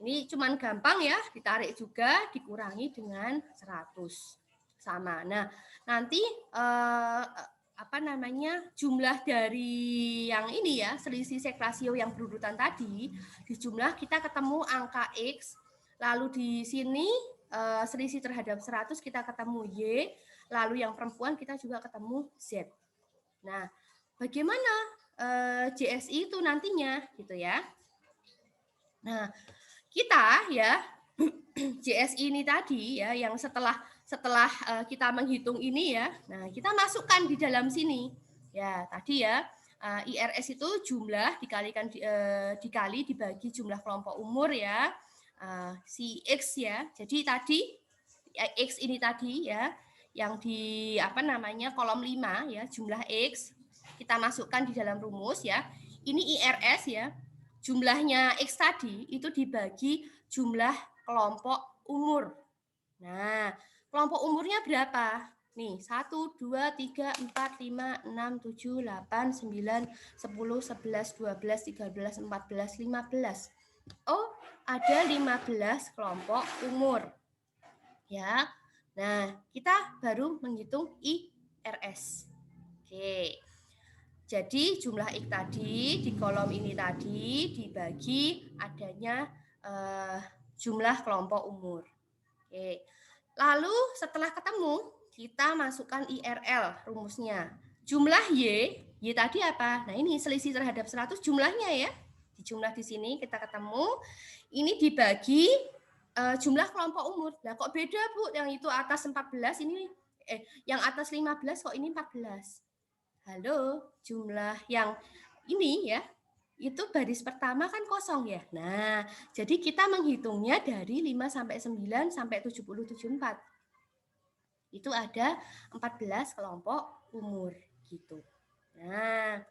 Ini cuman gampang ya, ditarik juga, dikurangi dengan 100. Sama. Nah, nanti jumlah dari yang ini ya, selisih sek rasio yang berurutan tadi, di jumlah kita ketemu angka X, lalu di sini selisih terhadap 100 kita ketemu Y, lalu yang perempuan kita juga ketemu Z. Nah, bagaimana JSI itu nantinya gitu ya. Nah, kita ya JSI ini tadi ya yang setelah kita menghitung ini ya. Nah, kita masukkan di dalam sini. Ya, tadi ya IRS itu jumlah dikali dibagi jumlah kelompok umur ya. Si X ya. Jadi tadi X ini tadi ya yang di kolom 5 ya, jumlah X kita masukkan di dalam rumus ya. Ini IRS ya. Jumlahnya X tadi itu dibagi jumlah kelompok umur. Nah, kelompok umurnya berapa? Nih, 1, 2, 3, 4, 5, 6, 7, 8, 9, 10, 11, 12, 13, 14, 15. Oh, ada 15 kelompok umur. Ya. Nah, kita baru menghitung IRS. Oke. Jadi jumlah X tadi di kolom ini tadi dibagi adanya jumlah kelompok umur. Oke. Lalu setelah ketemu, kita masukkan IRL rumusnya. Jumlah Y tadi apa? Nah ini selisih terhadap 100 jumlahnya ya. Dijumlah di sini kita ketemu. Ini dibagi jumlah kelompok umur. Nah kok beda Bu? Yang itu atas 14 ini yang atas 15 kok ini 14. Halo, jumlah yang ini ya itu baris pertama kan kosong ya. Nah, jadi kita menghitungnya dari 5 sampai 9 sampai 70 74. Itu ada 14 kelompok umur gitu. Nah,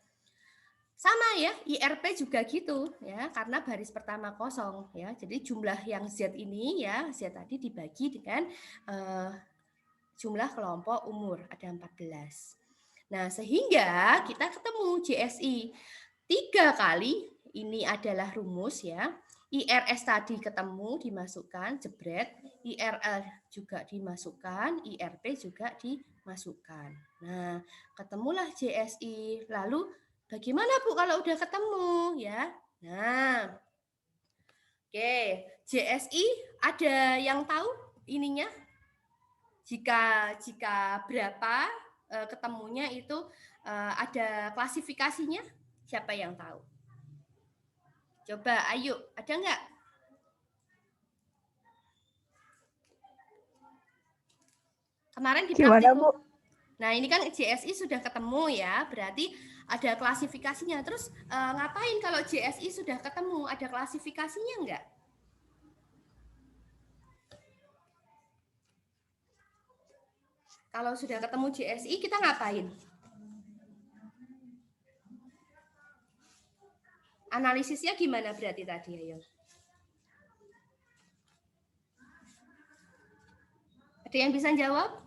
sama ya, IRP juga gitu ya, karena baris pertama kosong ya. Jadi jumlah yang Z ini ya, Z tadi dibagi dengan jumlah kelompok umur ada 14. Nah, sehingga kita ketemu JSI 3 kali, ini adalah rumus ya. IRS tadi ketemu dimasukkan, jebret, IRL juga dimasukkan, IRP juga dimasukkan. Nah, ketemulah JSI. Lalu bagaimana Bu kalau udah ketemu ya? Nah, oke, JSI ada yang tahu ininya? Jika berapa ketemunya itu ada klasifikasinya? Siapa yang tahu? Coba, ayo, ada nggak? Kemarin di praktikum. Nah, ini kan JSI sudah ketemu ya, berarti ada klasifikasinya. Terus ngapain kalau JSI sudah ketemu? Ada klasifikasinya nggak? Kalau sudah ketemu JSI, kita ngapain? Analisisnya gimana berarti tadi, ayo? Ada yang bisa jawab?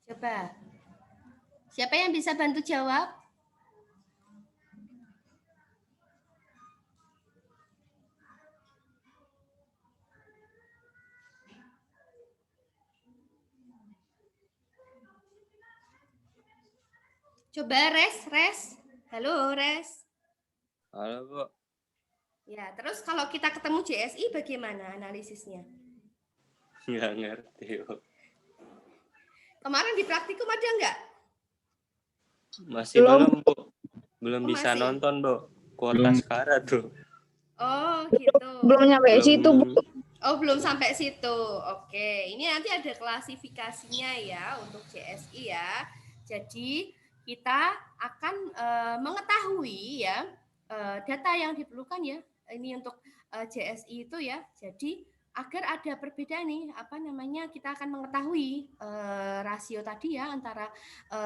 Coba. Siapa yang bisa bantu jawab? Coba Res. Halo Res. Halo Bu. Ya, terus kalau kita ketemu JSI bagaimana analisisnya? Nggak ngerti Bu. Kemarin di praktikum ada nggak? Masih belum Bu. Belum bisa masih? nonton Bu. Kuota sekarang tuh. Oh gitu. Belum nyampe situ Bu. Oh belum sampai situ. Oke, ini nanti ada klasifikasinya ya untuk JSI ya. Jadi kita akan mengetahui ya data yang diperlukan ya. Ini untuk JSI itu ya. Jadi agar ada perbedaan nih, apa namanya, kita akan mengetahui rasio tadi ya antara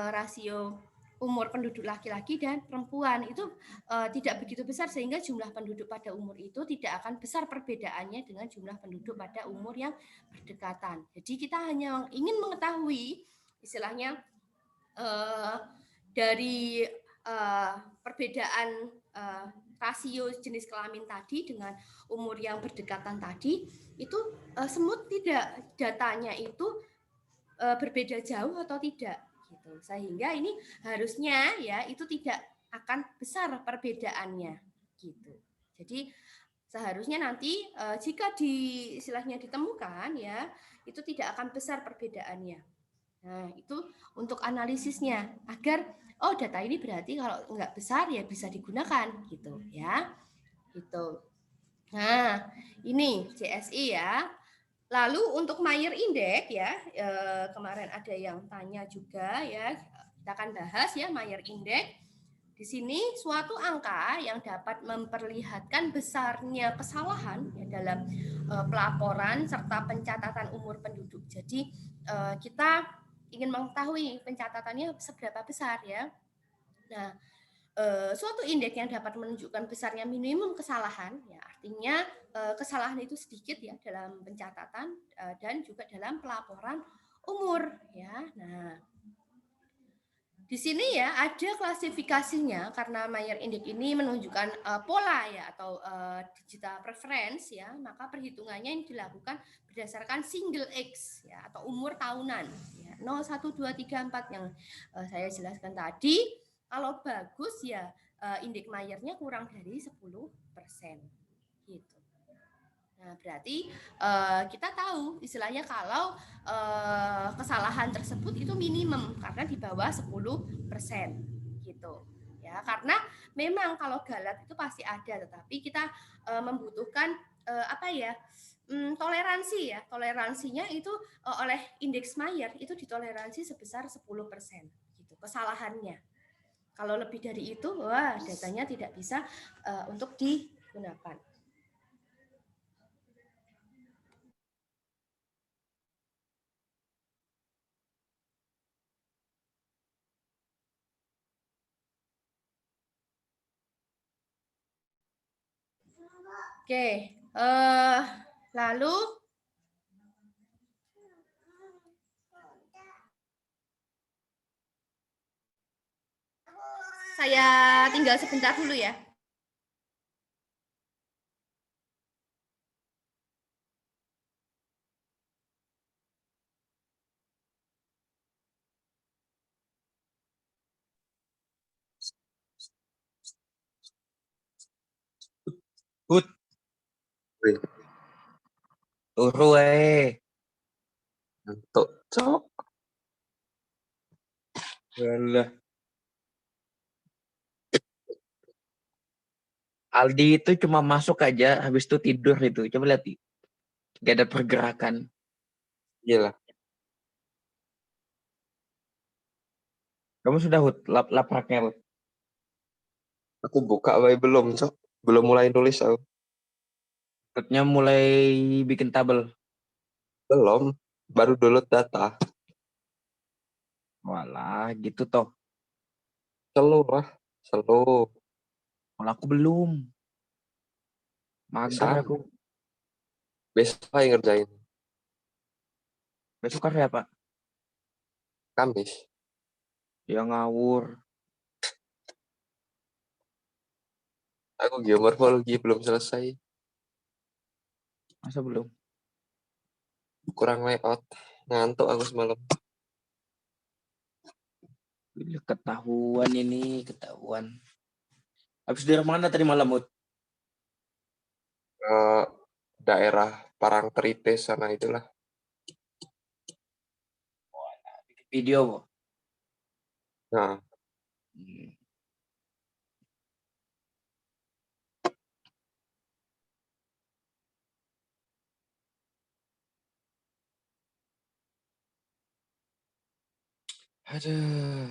rasio umur penduduk laki-laki dan perempuan itu tidak begitu besar sehingga jumlah penduduk pada umur itu tidak akan besar perbedaannya dengan jumlah penduduk pada umur yang berdekatan. Jadi kita hanya ingin mengetahui istilahnya dari perbedaan rasio jenis kelamin tadi dengan umur yang berdekatan tadi itu semut tidak datanya itu berbeda jauh atau tidak gitu. Sehingga ini harusnya ya itu tidak akan besar perbedaannya gitu. Jadi seharusnya nanti jika istilahnya ditemukan ya itu tidak akan besar perbedaannya. Nah, itu untuk analisisnya agar oh data ini berarti kalau nggak besar ya bisa digunakan gitu ya. Gitu. Nah, ini JSI ya. Lalu untuk Mayer Index ya, kemarin ada yang tanya juga ya, kita akan bahas ya Mayer Index. Di sini suatu angka yang dapat memperlihatkan besarnya kesalahan ya, dalam pelaporan serta pencatatan umur penduduk. Jadi kita ingin mengetahui pencatatannya seberapa besar ya. Nah, suatu indeks yang dapat menunjukkan besarnya minimum kesalahan, ya artinya kesalahan itu sedikit ya dalam pencatatan dan juga dalam pelaporan umur, ya. Nah, Di sini ya ada klasifikasinya karena Mayer Index ini menunjukkan pola ya atau digital preference ya, maka perhitungannya yang dilakukan berdasarkan single X ya atau umur tahunan ya, 0, 1, 2, 3, 4 yang saya jelaskan tadi. Kalau bagus ya indeks Mayernya kurang dari 10% gitu. Nah, berarti kita tahu istilahnya kalau kesalahan tersebut itu minimum karena di bawah 10% gitu. Ya, karena memang kalau galat itu pasti ada, tetapi kita membutuhkan apa ya? Toleransi ya. Toleransinya itu oleh indeks Mayer itu ditoleransi sebesar 10% gitu kesalahannya. Kalau lebih dari itu, wah datanya tidak bisa untuk digunakan. Oke, lalu saya tinggal sebentar dulu ya. Put. Turu Untuk cok. Alah. Aldi itu cuma masuk aja, habis itu tidur itu. Coba lihat, gak ada pergerakan. Iyalah. Kamu sudah lapraknya, Hud? Aku buka belum, cok. Belum mulai nulis aku. Hudnya mulai bikin tabel. Belum. Baru download data. Walah, gitu toh. Slow lah. Slow. Kalau aku belum. Mager Sama. aku. Besok aja ngerjain. Besok hari apa? Kamis. Ya ngawur. Aku geomorfologi belum selesai. Masa belum? Kurang layout. Ngantuk aku semalam. Ketahuan ini, ketahuan. Habis dari mana tadi malam, Hud? Ke daerah Parangtritis sana itulah. Video, Bo. Nah. Aduh.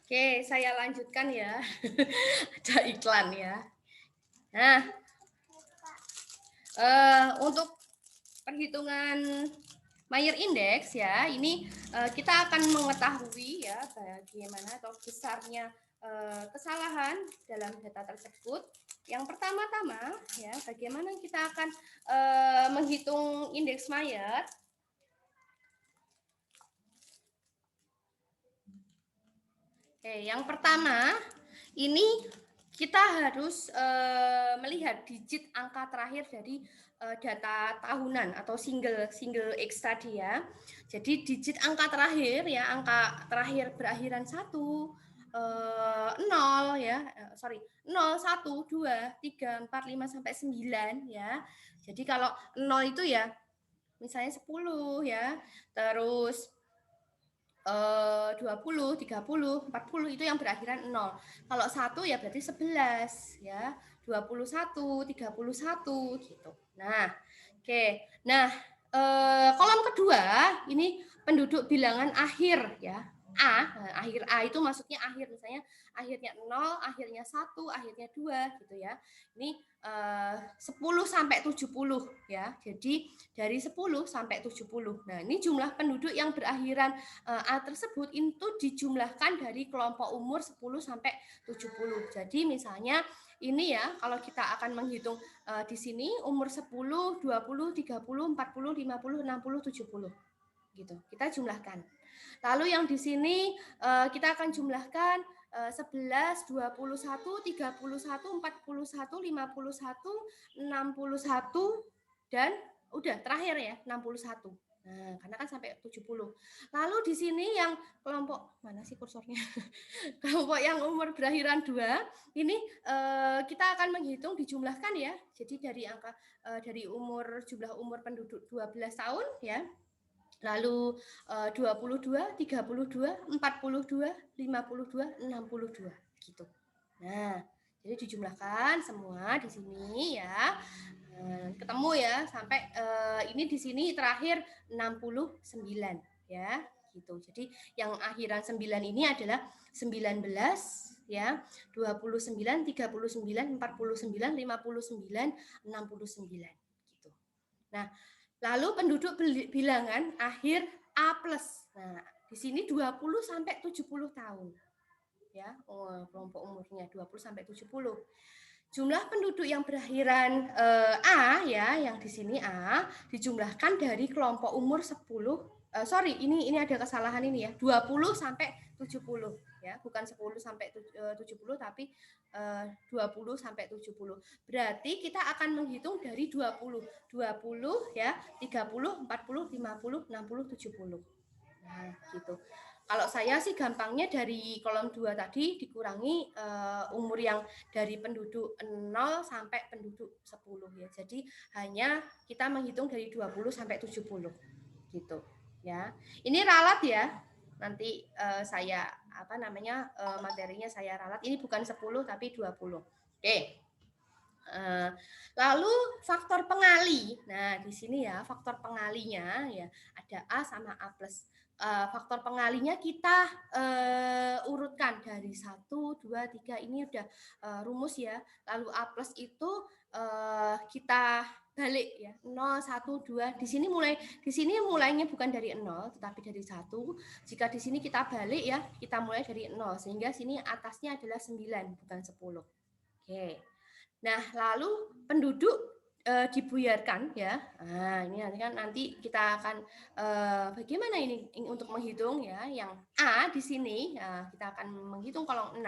Oke, saya lanjutkan ya. Ada iklan ya. Nah, untuk perhitungan Mayer Index ya, ini kita akan mengetahui ya bagaimana atau besarnya kesalahan dalam data tersebut. Yang pertama-tama ya, bagaimana kita akan menghitung indeks Mayer. Oke, yang pertama ini kita harus melihat digit angka terakhir dari data tahunan atau single X tadi ya. Jadi digit angka terakhir ya, angka terakhir berakhiran 1, 0 ya, 0, 1, 2, 3, 4, 5 sampai 9 ya. Jadi kalau 0 itu ya misalnya 10 ya. Terus 20, 30, 40 itu yang berakhiran 0. Kalau 1 ya berarti 11 ya. 21, 31 gitu. Nah, oke. Nah, kolom kedua ini penduduk bilangan akhir ya. Akhir A itu maksudnya akhir, misalnya akhirnya 0, akhirnya 1, akhirnya 2 gitu ya. Ini 10 sampai 70 ya. Jadi dari 10 sampai 70. Nah, ini jumlah penduduk yang berakhiran A tersebut itu dijumlahkan dari kelompok umur 10 sampai 70. Jadi misalnya ini ya, kalau kita akan menghitung di sini umur 10, 20, 30, 40, 50, 60, 70 gitu. Kita jumlahkan. Lalu yang di sini kita akan jumlahkan 11, 21, 31, 41, 51, 61 dan udah terakhir ya 61. Nah, karena kan sampai 70. Lalu di sini yang kelompok mana sih kursornya? Kelompok yang umur berakhiran 2 ini kita akan menghitung dijumlahkan ya. Jadi dari angka dari jumlah umur penduduk 12 tahun ya. Lalu 22, 32, 42, 52, 62 gitu. Nah, jadi dijumlahkan semua di sini ya. Ketemu ya sampai ini di sini terakhir 69 ya gitu. Jadi yang akhiran 9 ini adalah 19 ya, 29, 39, 49, 59, 69 gitu. Nah, lalu penduduk bilangan akhir A+. Nah, di sini 20 sampai 70 tahun. Ya, kelompok umurnya 20 sampai 70. Jumlah penduduk yang berakhiran A ya, yang di sini A dijumlahkan dari kelompok umur 10 ini ada kesalahan ini ya. 20 sampai 70 ya, bukan 10 sampai 70 tapi 20 sampai 70. Berarti kita akan menghitung dari 20 ya, 30, 40, 50, 60, 70. Nah, gitu. Kalau saya sih gampangnya dari kolom 2 tadi dikurangi umur yang dari penduduk 0 sampai penduduk 10 ya. Jadi hanya kita menghitung dari 20 sampai 70 gitu ya. Ini ralat ya. Nanti saya materinya saya ralat. Ini bukan 10 tapi 20. Oke. Lalu faktor pengali. Nah, di sini ya faktor pengalinya ya ada A sama A+. Faktor pengalinya kita urutkan dari 1, 2, 3 ini udah rumus ya. Lalu A+ itu kita balik ya 0, 1, 2. Di sini mulainya bukan dari 0 tetapi dari 1. Jika di sini kita balik ya, kita mulai dari 0 sehingga sini atasnya adalah 9 bukan 10. Oke. Nah, lalu penduduk dibuyarkan ya. Nah, ini nanti kita akan bagaimana ini untuk menghitung ya. Yang A di sini kita akan menghitung kolom 6.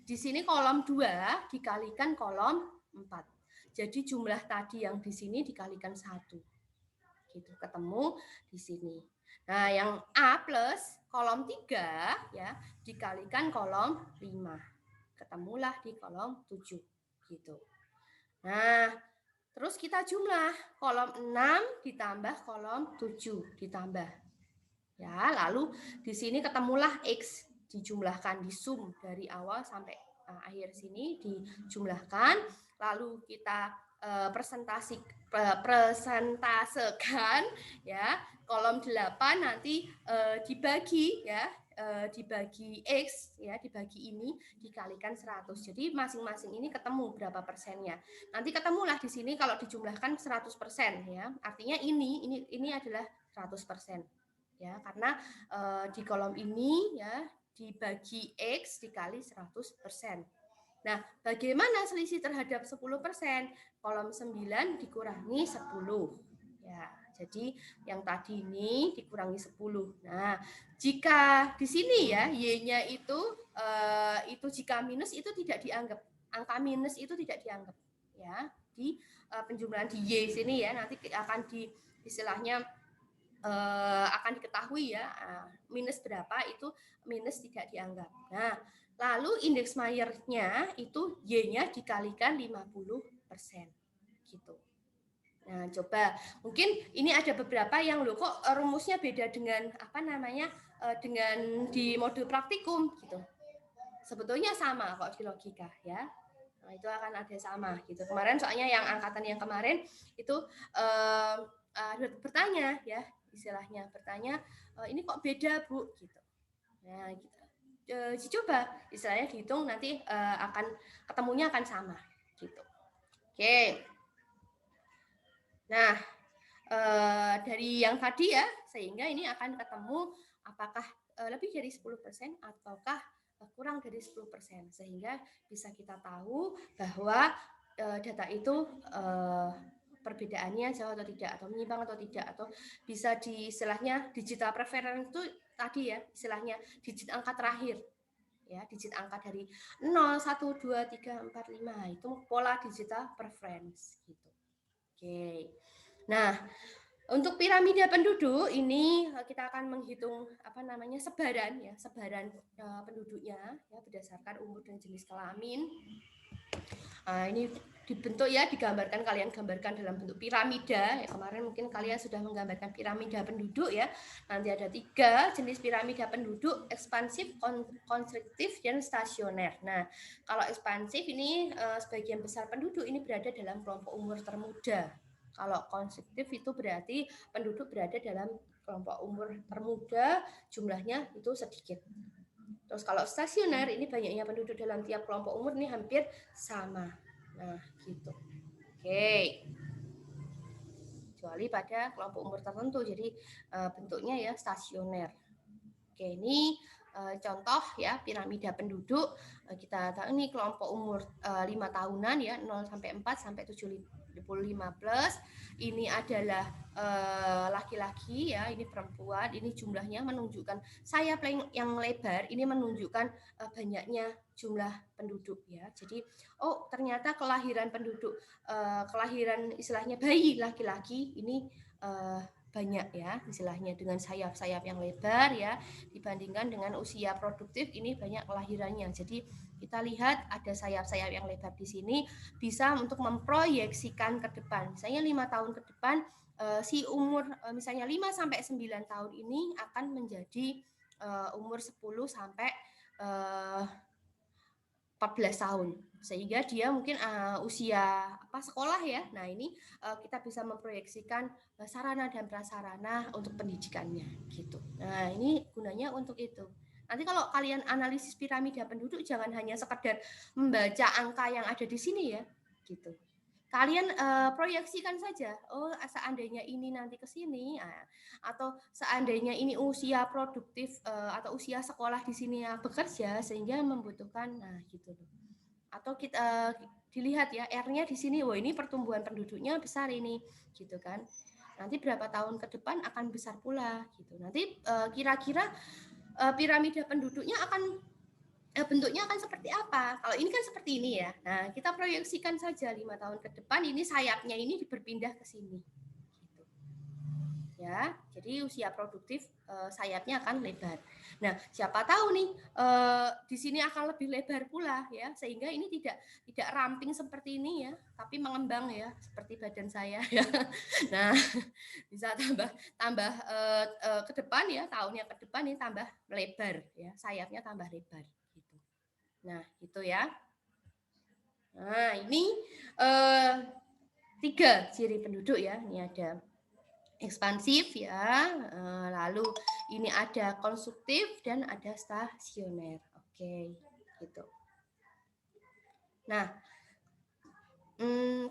Di sini kolom 2 dikalikan kolom 4. Jadi jumlah tadi yang di sini dikalikan 1. Gitu, ketemu di sini. Nah, yang A+ kolom 3 ya dikalikan kolom 5. Ketemulah di kolom 7 gitu. Nah, terus kita jumlah kolom 6 ditambah kolom 7 ditambah. Ya, lalu di sini ketemulah X dijumlahkan di sum dari awal sampai akhir sini dijumlahkan, lalu kita presentasekan ya. Kolom 8 nanti dibagi ya. Dibagi X ya, dibagi ini dikalikan 100. Jadi masing-masing ini ketemu berapa persennya. Nanti ketemulah di sini kalau dijumlahkan 100% ya. Artinya ini adalah 100%. Ya, karena di kolom ini ya dibagi X dikali 100%. Nah, bagaimana selisih terhadap 10%? Kolom 9 dikurangi 10. Ya, jadi yang tadi ini dikurangi 10. Nah, jika di sini ya Y-nya itu jika minus itu tidak dianggap. Angka minus itu tidak dianggap ya di penjumlahan di Y sini ya. Nanti akan istilahnya akan diketahui ya minus berapa itu minus tidak dianggap. Nah, Lalu indeks Mayer-nya itu Y-nya dikalikan 50%. Gitu. Nah, coba mungkin ini ada beberapa yang loh kok rumusnya beda dengan dengan di modul praktikum gitu. Sebetulnya sama kok di logika ya. Nah, itu akan ada sama gitu. Kemarin soalnya yang angkatan yang kemarin itu bertanya ya, istilahnya bertanya ini kok beda Bu gitu. Nah, gitu. Dicoba istilahnya dihitung nanti akan ketemunya akan sama gitu. Oke. Nah, dari yang tadi ya, sehingga ini akan ketemu apakah lebih dari 10% ataukah kurang dari 10%, sehingga bisa kita tahu bahwa data itu perbedaannya jauh atau tidak, atau menyimpang atau tidak, atau bisa di istilahnya digital preference itu tadi ya, istilahnya digit angka terakhir. Ya, digit angka dari 0, 1, 2, 3, 4, 5 itu pola digital preference gitu. Oke. Nah, untuk piramida penduduk ini kita akan menghitung sebaran ya, sebaran penduduknya ya berdasarkan umur dan jenis kelamin. Ini dibentuk ya, kalian gambarkan dalam bentuk piramida. Ya, kemarin mungkin kalian sudah menggambarkan piramida penduduk ya. Nanti ada 3 jenis piramida penduduk, ekspansif, konstriktif, dan stasioner. Nah, kalau ekspansif ini sebagian besar penduduk ini berada dalam kelompok umur termuda. Kalau konstriktif itu berarti penduduk berada dalam kelompok umur termuda, jumlahnya itu sedikit. Terus kalau stasioner ini banyaknya penduduk dalam tiap kelompok umur ini hampir sama. Nah, gitu. Oke. Kecuali pada kelompok umur tertentu, jadi bentuknya ya stasioner. Oke, ini contoh ya piramida penduduk. Kita tahu ini kelompok umur 5 tahunan ya, 0 sampai 4 sampai 75 plus. Ini adalah laki-laki ya, ini perempuan, ini jumlahnya menunjukkan sayap yang lebar, ini menunjukkan banyaknya jumlah penduduk ya. Jadi ternyata kelahiran penduduk, kelahiran istilahnya bayi laki-laki ini banyak ya, istilahnya dengan sayap-sayap yang lebar ya, dibandingkan dengan usia produktif ini banyak kelahirannya. Jadi kita lihat ada sayap-sayap yang lebar di sini bisa untuk memproyeksikan ke depan. Misalnya 5 tahun ke depan si umur misalnya 5 sampai 9 tahun ini akan menjadi umur 10 sampai 14 tahun, sehingga dia mungkin usia sekolah ya. Nah, ini kita bisa memproyeksikan sarana dan prasarana untuk pendidikannya gitu. Nah, ini gunanya untuk itu. Nanti kalau kalian analisis piramida penduduk jangan hanya sekedar membaca angka yang ada di sini ya, gitu. Kalian proyeksikan saja, seandainya ini nanti ke sini, atau seandainya ini usia produktif atau usia sekolah di sini bekerja sehingga membutuhkan, nah gitu loh. Atau kita dilihat ya R-nya di sini, ini pertumbuhan penduduknya besar ini, gitu kan. Nanti berapa tahun ke depan akan besar pula, gitu. Nanti kira-kira piramida penduduknya akan bentuknya akan seperti apa? Kalau ini kan seperti ini ya. Nah, kita proyeksikan saja 5 tahun ke depan ini sayapnya ini berpindah ke sini. Gitu. Ya, jadi usia produktif sayapnya akan lebar. Nah, siapa tahu nih di sini akan lebih lebar pula ya, sehingga ini tidak ramping seperti ini ya, tapi mengembang ya, seperti badan saya ya. Nah, bisa tambah ke depan ya, tahunnya ke depan ini tambah lebar ya, sayapnya tambah lebar. Nah, itu ya. Nah, ini 3 ciri penduduk ya. Ini ada ekspansif ya, lalu ini ada konstruktif dan ada stasioner. Oke, gitu. Nah,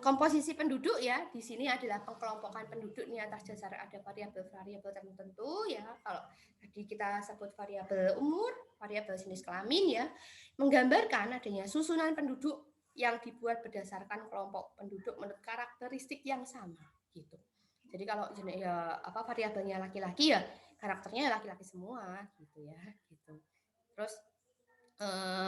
komposisi penduduk ya, di sini adalah pengkelompokan penduduk ini atas dasar ada variabel-variabel tertentu ya. Kalau tadi kita sebut variabel umur, variabel jenis kelamin ya, menggambarkan adanya susunan penduduk yang dibuat berdasarkan kelompok penduduk menurut karakteristik yang sama gitu. Jadi kalau variabelnya laki-laki ya karakternya laki-laki semua gitu ya, gitu. Terus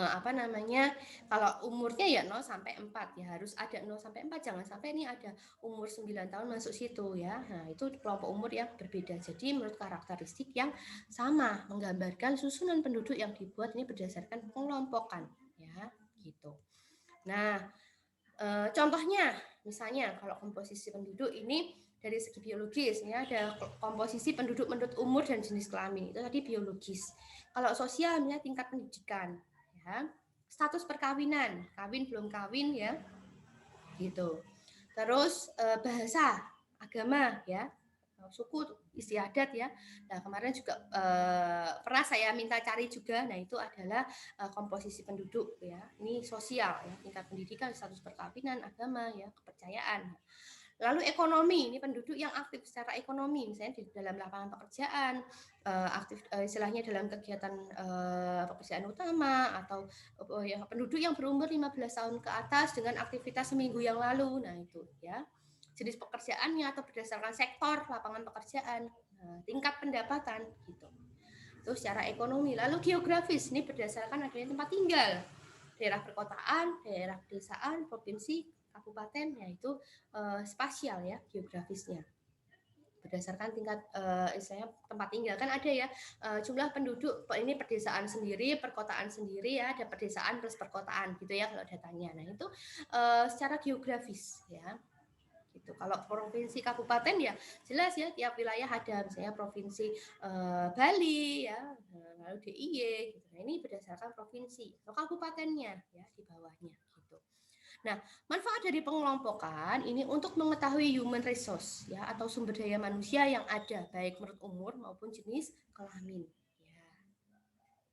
apa namanya, kalau umurnya ya 0 sampai 4 ya harus ada 0 sampai 4, jangan sampai ini ada umur 9 tahun masuk situ ya. Nah, itu kelompok umur yang berbeda. Jadi menurut karakteristik yang sama, menggambarkan susunan penduduk yang dibuat ini berdasarkan pengelompokan ya, gitu. Nah, contohnya misalnya kalau komposisi penduduk ini dari segi biologis ya, ada komposisi penduduk menurut umur dan jenis kelamin, itu tadi biologis. Kalau sosialnya tingkat pendidikan ya, status perkawinan, kawin belum kawin ya, gitu. Terus bahasa, agama ya, suku, istiadat ya. Nah, kemarin juga pernah saya minta cari juga. Nah, itu adalah komposisi penduduk ya. Ini sosial ya, tingkat pendidikan, status perkawinan, agama ya, kepercayaan. Lalu ekonomi, ini penduduk yang aktif secara ekonomi, misalnya di dalam lapangan pekerjaan, aktif istilahnya dalam kegiatan pekerjaan utama, atau penduduk yang berumur 15 tahun ke atas dengan aktivitas seminggu yang lalu. Nah, itu ya. Jenis pekerjaannya atau berdasarkan sektor lapangan pekerjaan, tingkat pendapatan gitu. Itu secara ekonomi. Lalu geografis, ini berdasarkan adanya tempat tinggal, daerah perkotaan, daerah pedesaan, provinsi, kabupaten, yaitu spasial ya, geografisnya berdasarkan tingkat istilahnya tempat tinggal. Kan ada ya jumlah penduduk, ini pedesaan sendiri, perkotaan sendiri ya, ada pedesaan plus perkotaan gitu ya kalau datanya. Nah, itu secara geografis ya. Gitu. Kalau provinsi kabupaten ya jelas ya, tiap wilayah ada, misalnya provinsi Bali ya, lalu DIY gitu. Nah, ini berdasarkan provinsi atau kabupatennya ya di bawahnya gitu. Nah, manfaat dari pengelompokan ini untuk mengetahui human resource ya, atau sumber daya manusia yang ada baik menurut umur maupun jenis kelamin ya.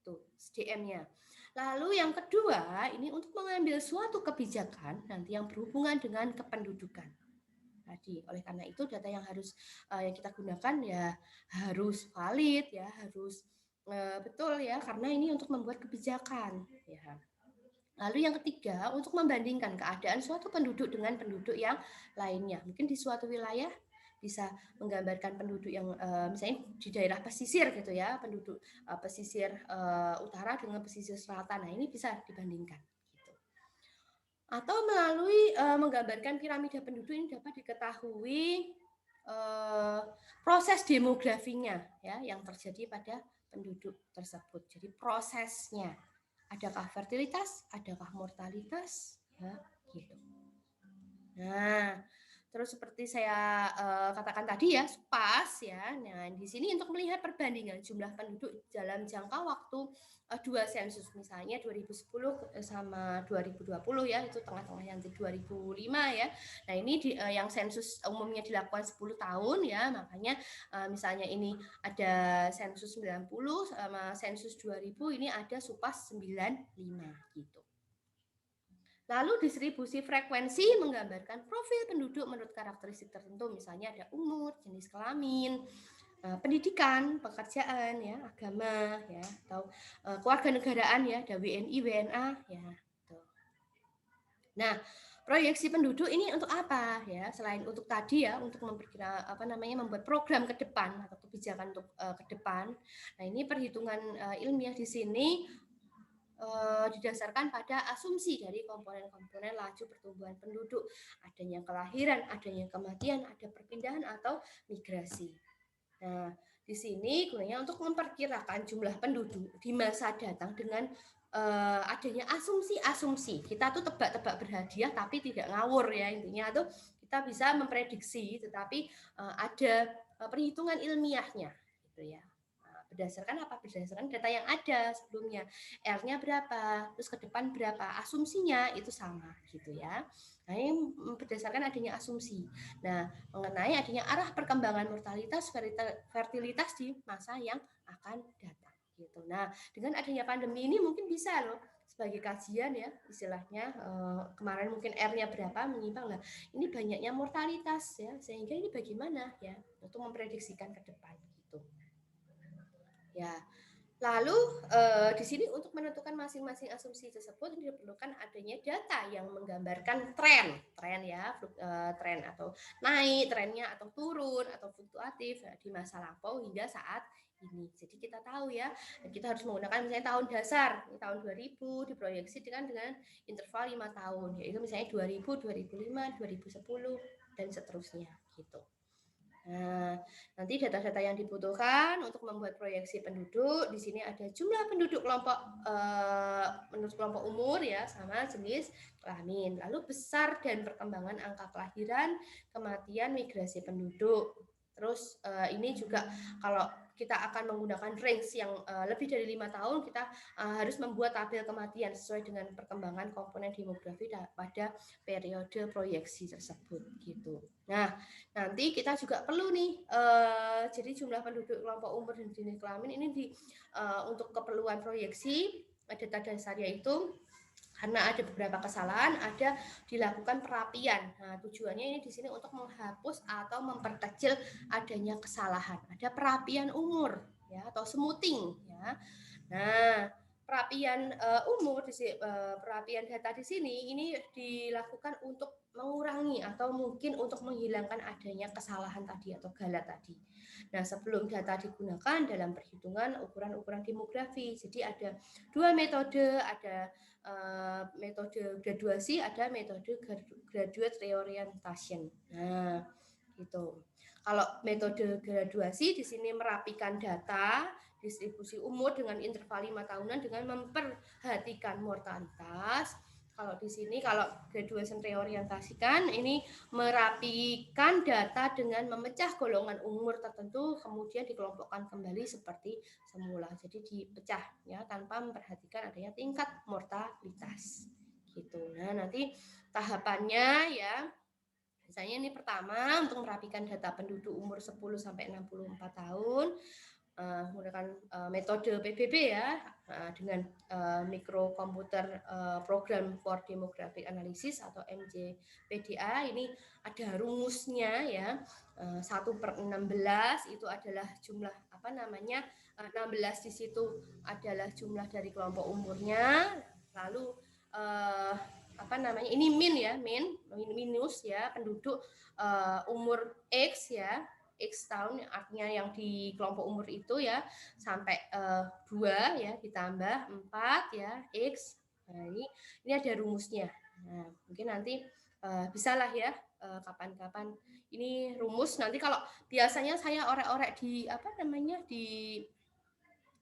Tuh, SDM-nya. Lalu yang kedua, ini untuk mengambil suatu kebijakan nanti yang berhubungan dengan kependudukan tadi. Oleh karena itu data yang harus yang kita gunakan ya harus valid ya, harus betul ya, karena ini untuk membuat kebijakan ya. Lalu yang ketiga, untuk membandingkan keadaan suatu penduduk dengan penduduk yang lainnya. Mungkin di suatu wilayah bisa menggambarkan penduduk yang misalnya di daerah pesisir gitu ya, penduduk pesisir utara dengan pesisir selatan. Nah, ini bisa dibandingkan. Atau melalui menggambarkan piramida penduduk ini dapat diketahui proses demografinya ya yang terjadi pada penduduk tersebut. Jadi prosesnya, adakah fertilitas, adakah mortalitas, ya gitu. Nah, terus seperti saya katakan tadi ya, SPAS ya. Nah, di sini untuk melihat perbandingan jumlah penduduk dalam jangka waktu 2 sensus, misalnya 2010 sama 2020 ya, itu tengah-tengah yang 2005 ya. Nah, ini yang sensus umumnya dilakukan 10 tahun ya, makanya misalnya ini ada sensus 90 sama sensus 2000, ini ada SUPAS 95 gitu. Lalu distribusi frekuensi menggambarkan profil penduduk menurut karakteristik tertentu, misalnya ada umur, jenis kelamin, pendidikan, pekerjaan, ya, agama, ya, atau kewarganegaraan, ya, ada WNI, WNA, ya. Gitu. Nah, proyeksi penduduk ini untuk apa, ya? Selain untuk tadi ya, untuk memperkira membuat program ke depan atau kebijakan untuk ke depan. Nah, ini perhitungan ilmiah di sini didasarkan pada asumsi dari komponen-komponen laju pertumbuhan penduduk, adanya kelahiran, adanya kematian, ada perpindahan atau migrasi. Nah, di sini gunanya untuk memperkirakan jumlah penduduk di masa datang dengan adanya asumsi-asumsi. Kita tuh tebak-tebak berhadiah tapi tidak ngawur ya, intinya tuh kita bisa memprediksi, tetapi ada perhitungan ilmiahnya gitu ya. Berdasarkan apa? Berdasarkan data yang ada sebelumnya. R-nya berapa, terus ke depan berapa, asumsinya itu sama gitu ya. Nah, ini berdasarkan adanya asumsi. Nah, mengenai adanya arah perkembangan mortalitas, fertilitas di masa yang akan datang gitu. Nah, dengan adanya pandemi ini mungkin bisa loh sebagai kajian ya, istilahnya kemarin mungkin R-nya berapa menyimpang, lah ini banyaknya mortalitas ya, sehingga ini bagaimana ya untuk memprediksikan ke depan gitu. Ya, Lalu di sini untuk menentukan masing-masing asumsi tersebut diperlukan adanya data yang menggambarkan tren ya, tren atau naik, trennya atau turun atau fluktuatif di masa lampau hingga saat ini. Jadi kita tahu ya, kita harus menggunakan misalnya tahun dasar, tahun 2000 diproyeksikan dengan interval 5 tahun, yaitu misalnya 2000, 2005, 2010 dan seterusnya gitu. Nah, nanti data-data yang dibutuhkan untuk membuat proyeksi penduduk, di sini ada jumlah penduduk kelompok menurut kelompok umur ya, sama jenis kelamin. Lalu besar dan perkembangan angka kelahiran, kematian, migrasi penduduk. Terus ini juga kalau kita akan menggunakan range yang lebih dari 5 tahun, kita harus membuat tabel kematian sesuai dengan perkembangan komponen demografi pada periode proyeksi tersebut gitu. Nah, nanti kita juga perlu nih, jadi jumlah penduduk kelompok umur dan jenis kelamin ini untuk keperluan proyeksi data dasarnya itu karena ada beberapa kesalahan, ada dilakukan perapian. Nah, tujuannya ini di sini untuk menghapus atau memperkecil adanya kesalahan. Ada perapian umur ya atau smoothing ya. Nah, perapian umur perapian data di sini ini dilakukan untuk mengurangi atau mungkin untuk menghilangkan adanya kesalahan tadi atau galat tadi. Nah, sebelum data digunakan dalam perhitungan ukuran-ukuran demografi. Jadi ada dua metode, ada metode graduasi, ada metode graduate reorientation. Nah, gitu. Kalau metode graduasi di sini merapikan data distribusi umur dengan interval 5 tahunan dengan memperhatikan mortalitas. Kalau di sini kalau graduation reorientasikan ini merapikan data dengan memecah golongan umur tertentu kemudian dikelompokkan kembali seperti semula. Jadi dipecah ya tanpa memperhatikan adanya tingkat mortalitas. Gitu. Nah, nanti tahapannya ya misalnya ini pertama untuk merapikan data penduduk umur 10 sampai 64 tahun menggunakan metode PBB ya dengan microcomputer program for demographic analysis atau MJPDA. Ini ada rumusnya ya, 1/16 itu adalah jumlah 16 di situ adalah jumlah dari kelompok umurnya, lalu ini min ya, minus ya penduduk umur X ya, X tahun artinya yang di kelompok umur itu ya sampai 2 ya ditambah 4 ya X. Nah, ini ada rumusnya. Nah, mungkin nanti bisalah ya kapan-kapan ini rumus. Nanti kalau biasanya saya orek-orek di di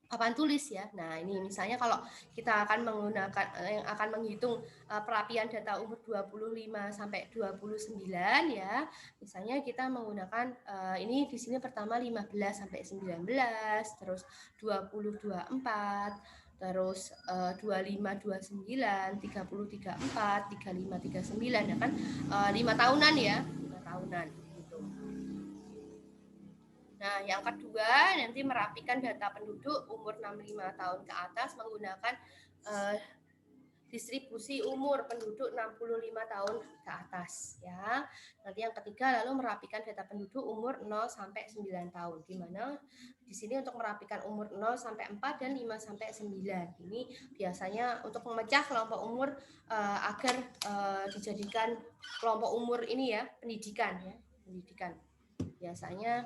papan tulis ya. Nah, ini misalnya kalau kita akan menggunakan yang akan menghitung perapian data umur 25 sampai 29 ya. Misalnya kita menggunakan ini di sini pertama 15 sampai 19, terus 20 24, terus 25 29, 30 34, 35 39 ya kan 5 tahunan ya, 5 tahunan. Nah, yang kedua nanti merapikan data penduduk umur 65 tahun ke atas menggunakan distribusi umur penduduk 65 tahun ke atas ya. Nanti yang ketiga lalu merapikan data penduduk umur 0 sampai 9 tahun di mana di sini untuk merapikan umur 0 sampai 4 dan 5 sampai 9. Ini biasanya untuk memecah kelompok umur agar dijadikan kelompok umur ini ya, pendidikan ya, pendidikan. Biasanya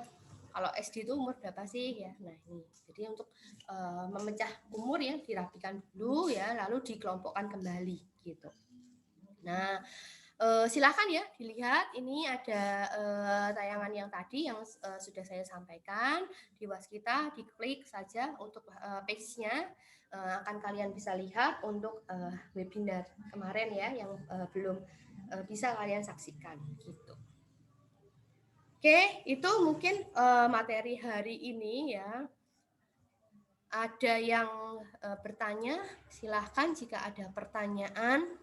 kalau SD itu umur berapa sih ya? Nah ini, jadi untuk memecah umur ya dirapikan dulu ya, lalu dikelompokkan kembali gitu. Nah silakan ya dilihat, ini ada tayangan yang tadi yang sudah saya sampaikan di Waskita, diklik saja untuk page-nya akan kalian bisa lihat untuk webinar kemarin ya yang belum bisa kalian saksikan gitu. Oke, itu mungkin materi hari ini ya. Ada yang bertanya, silahkan jika ada pertanyaan.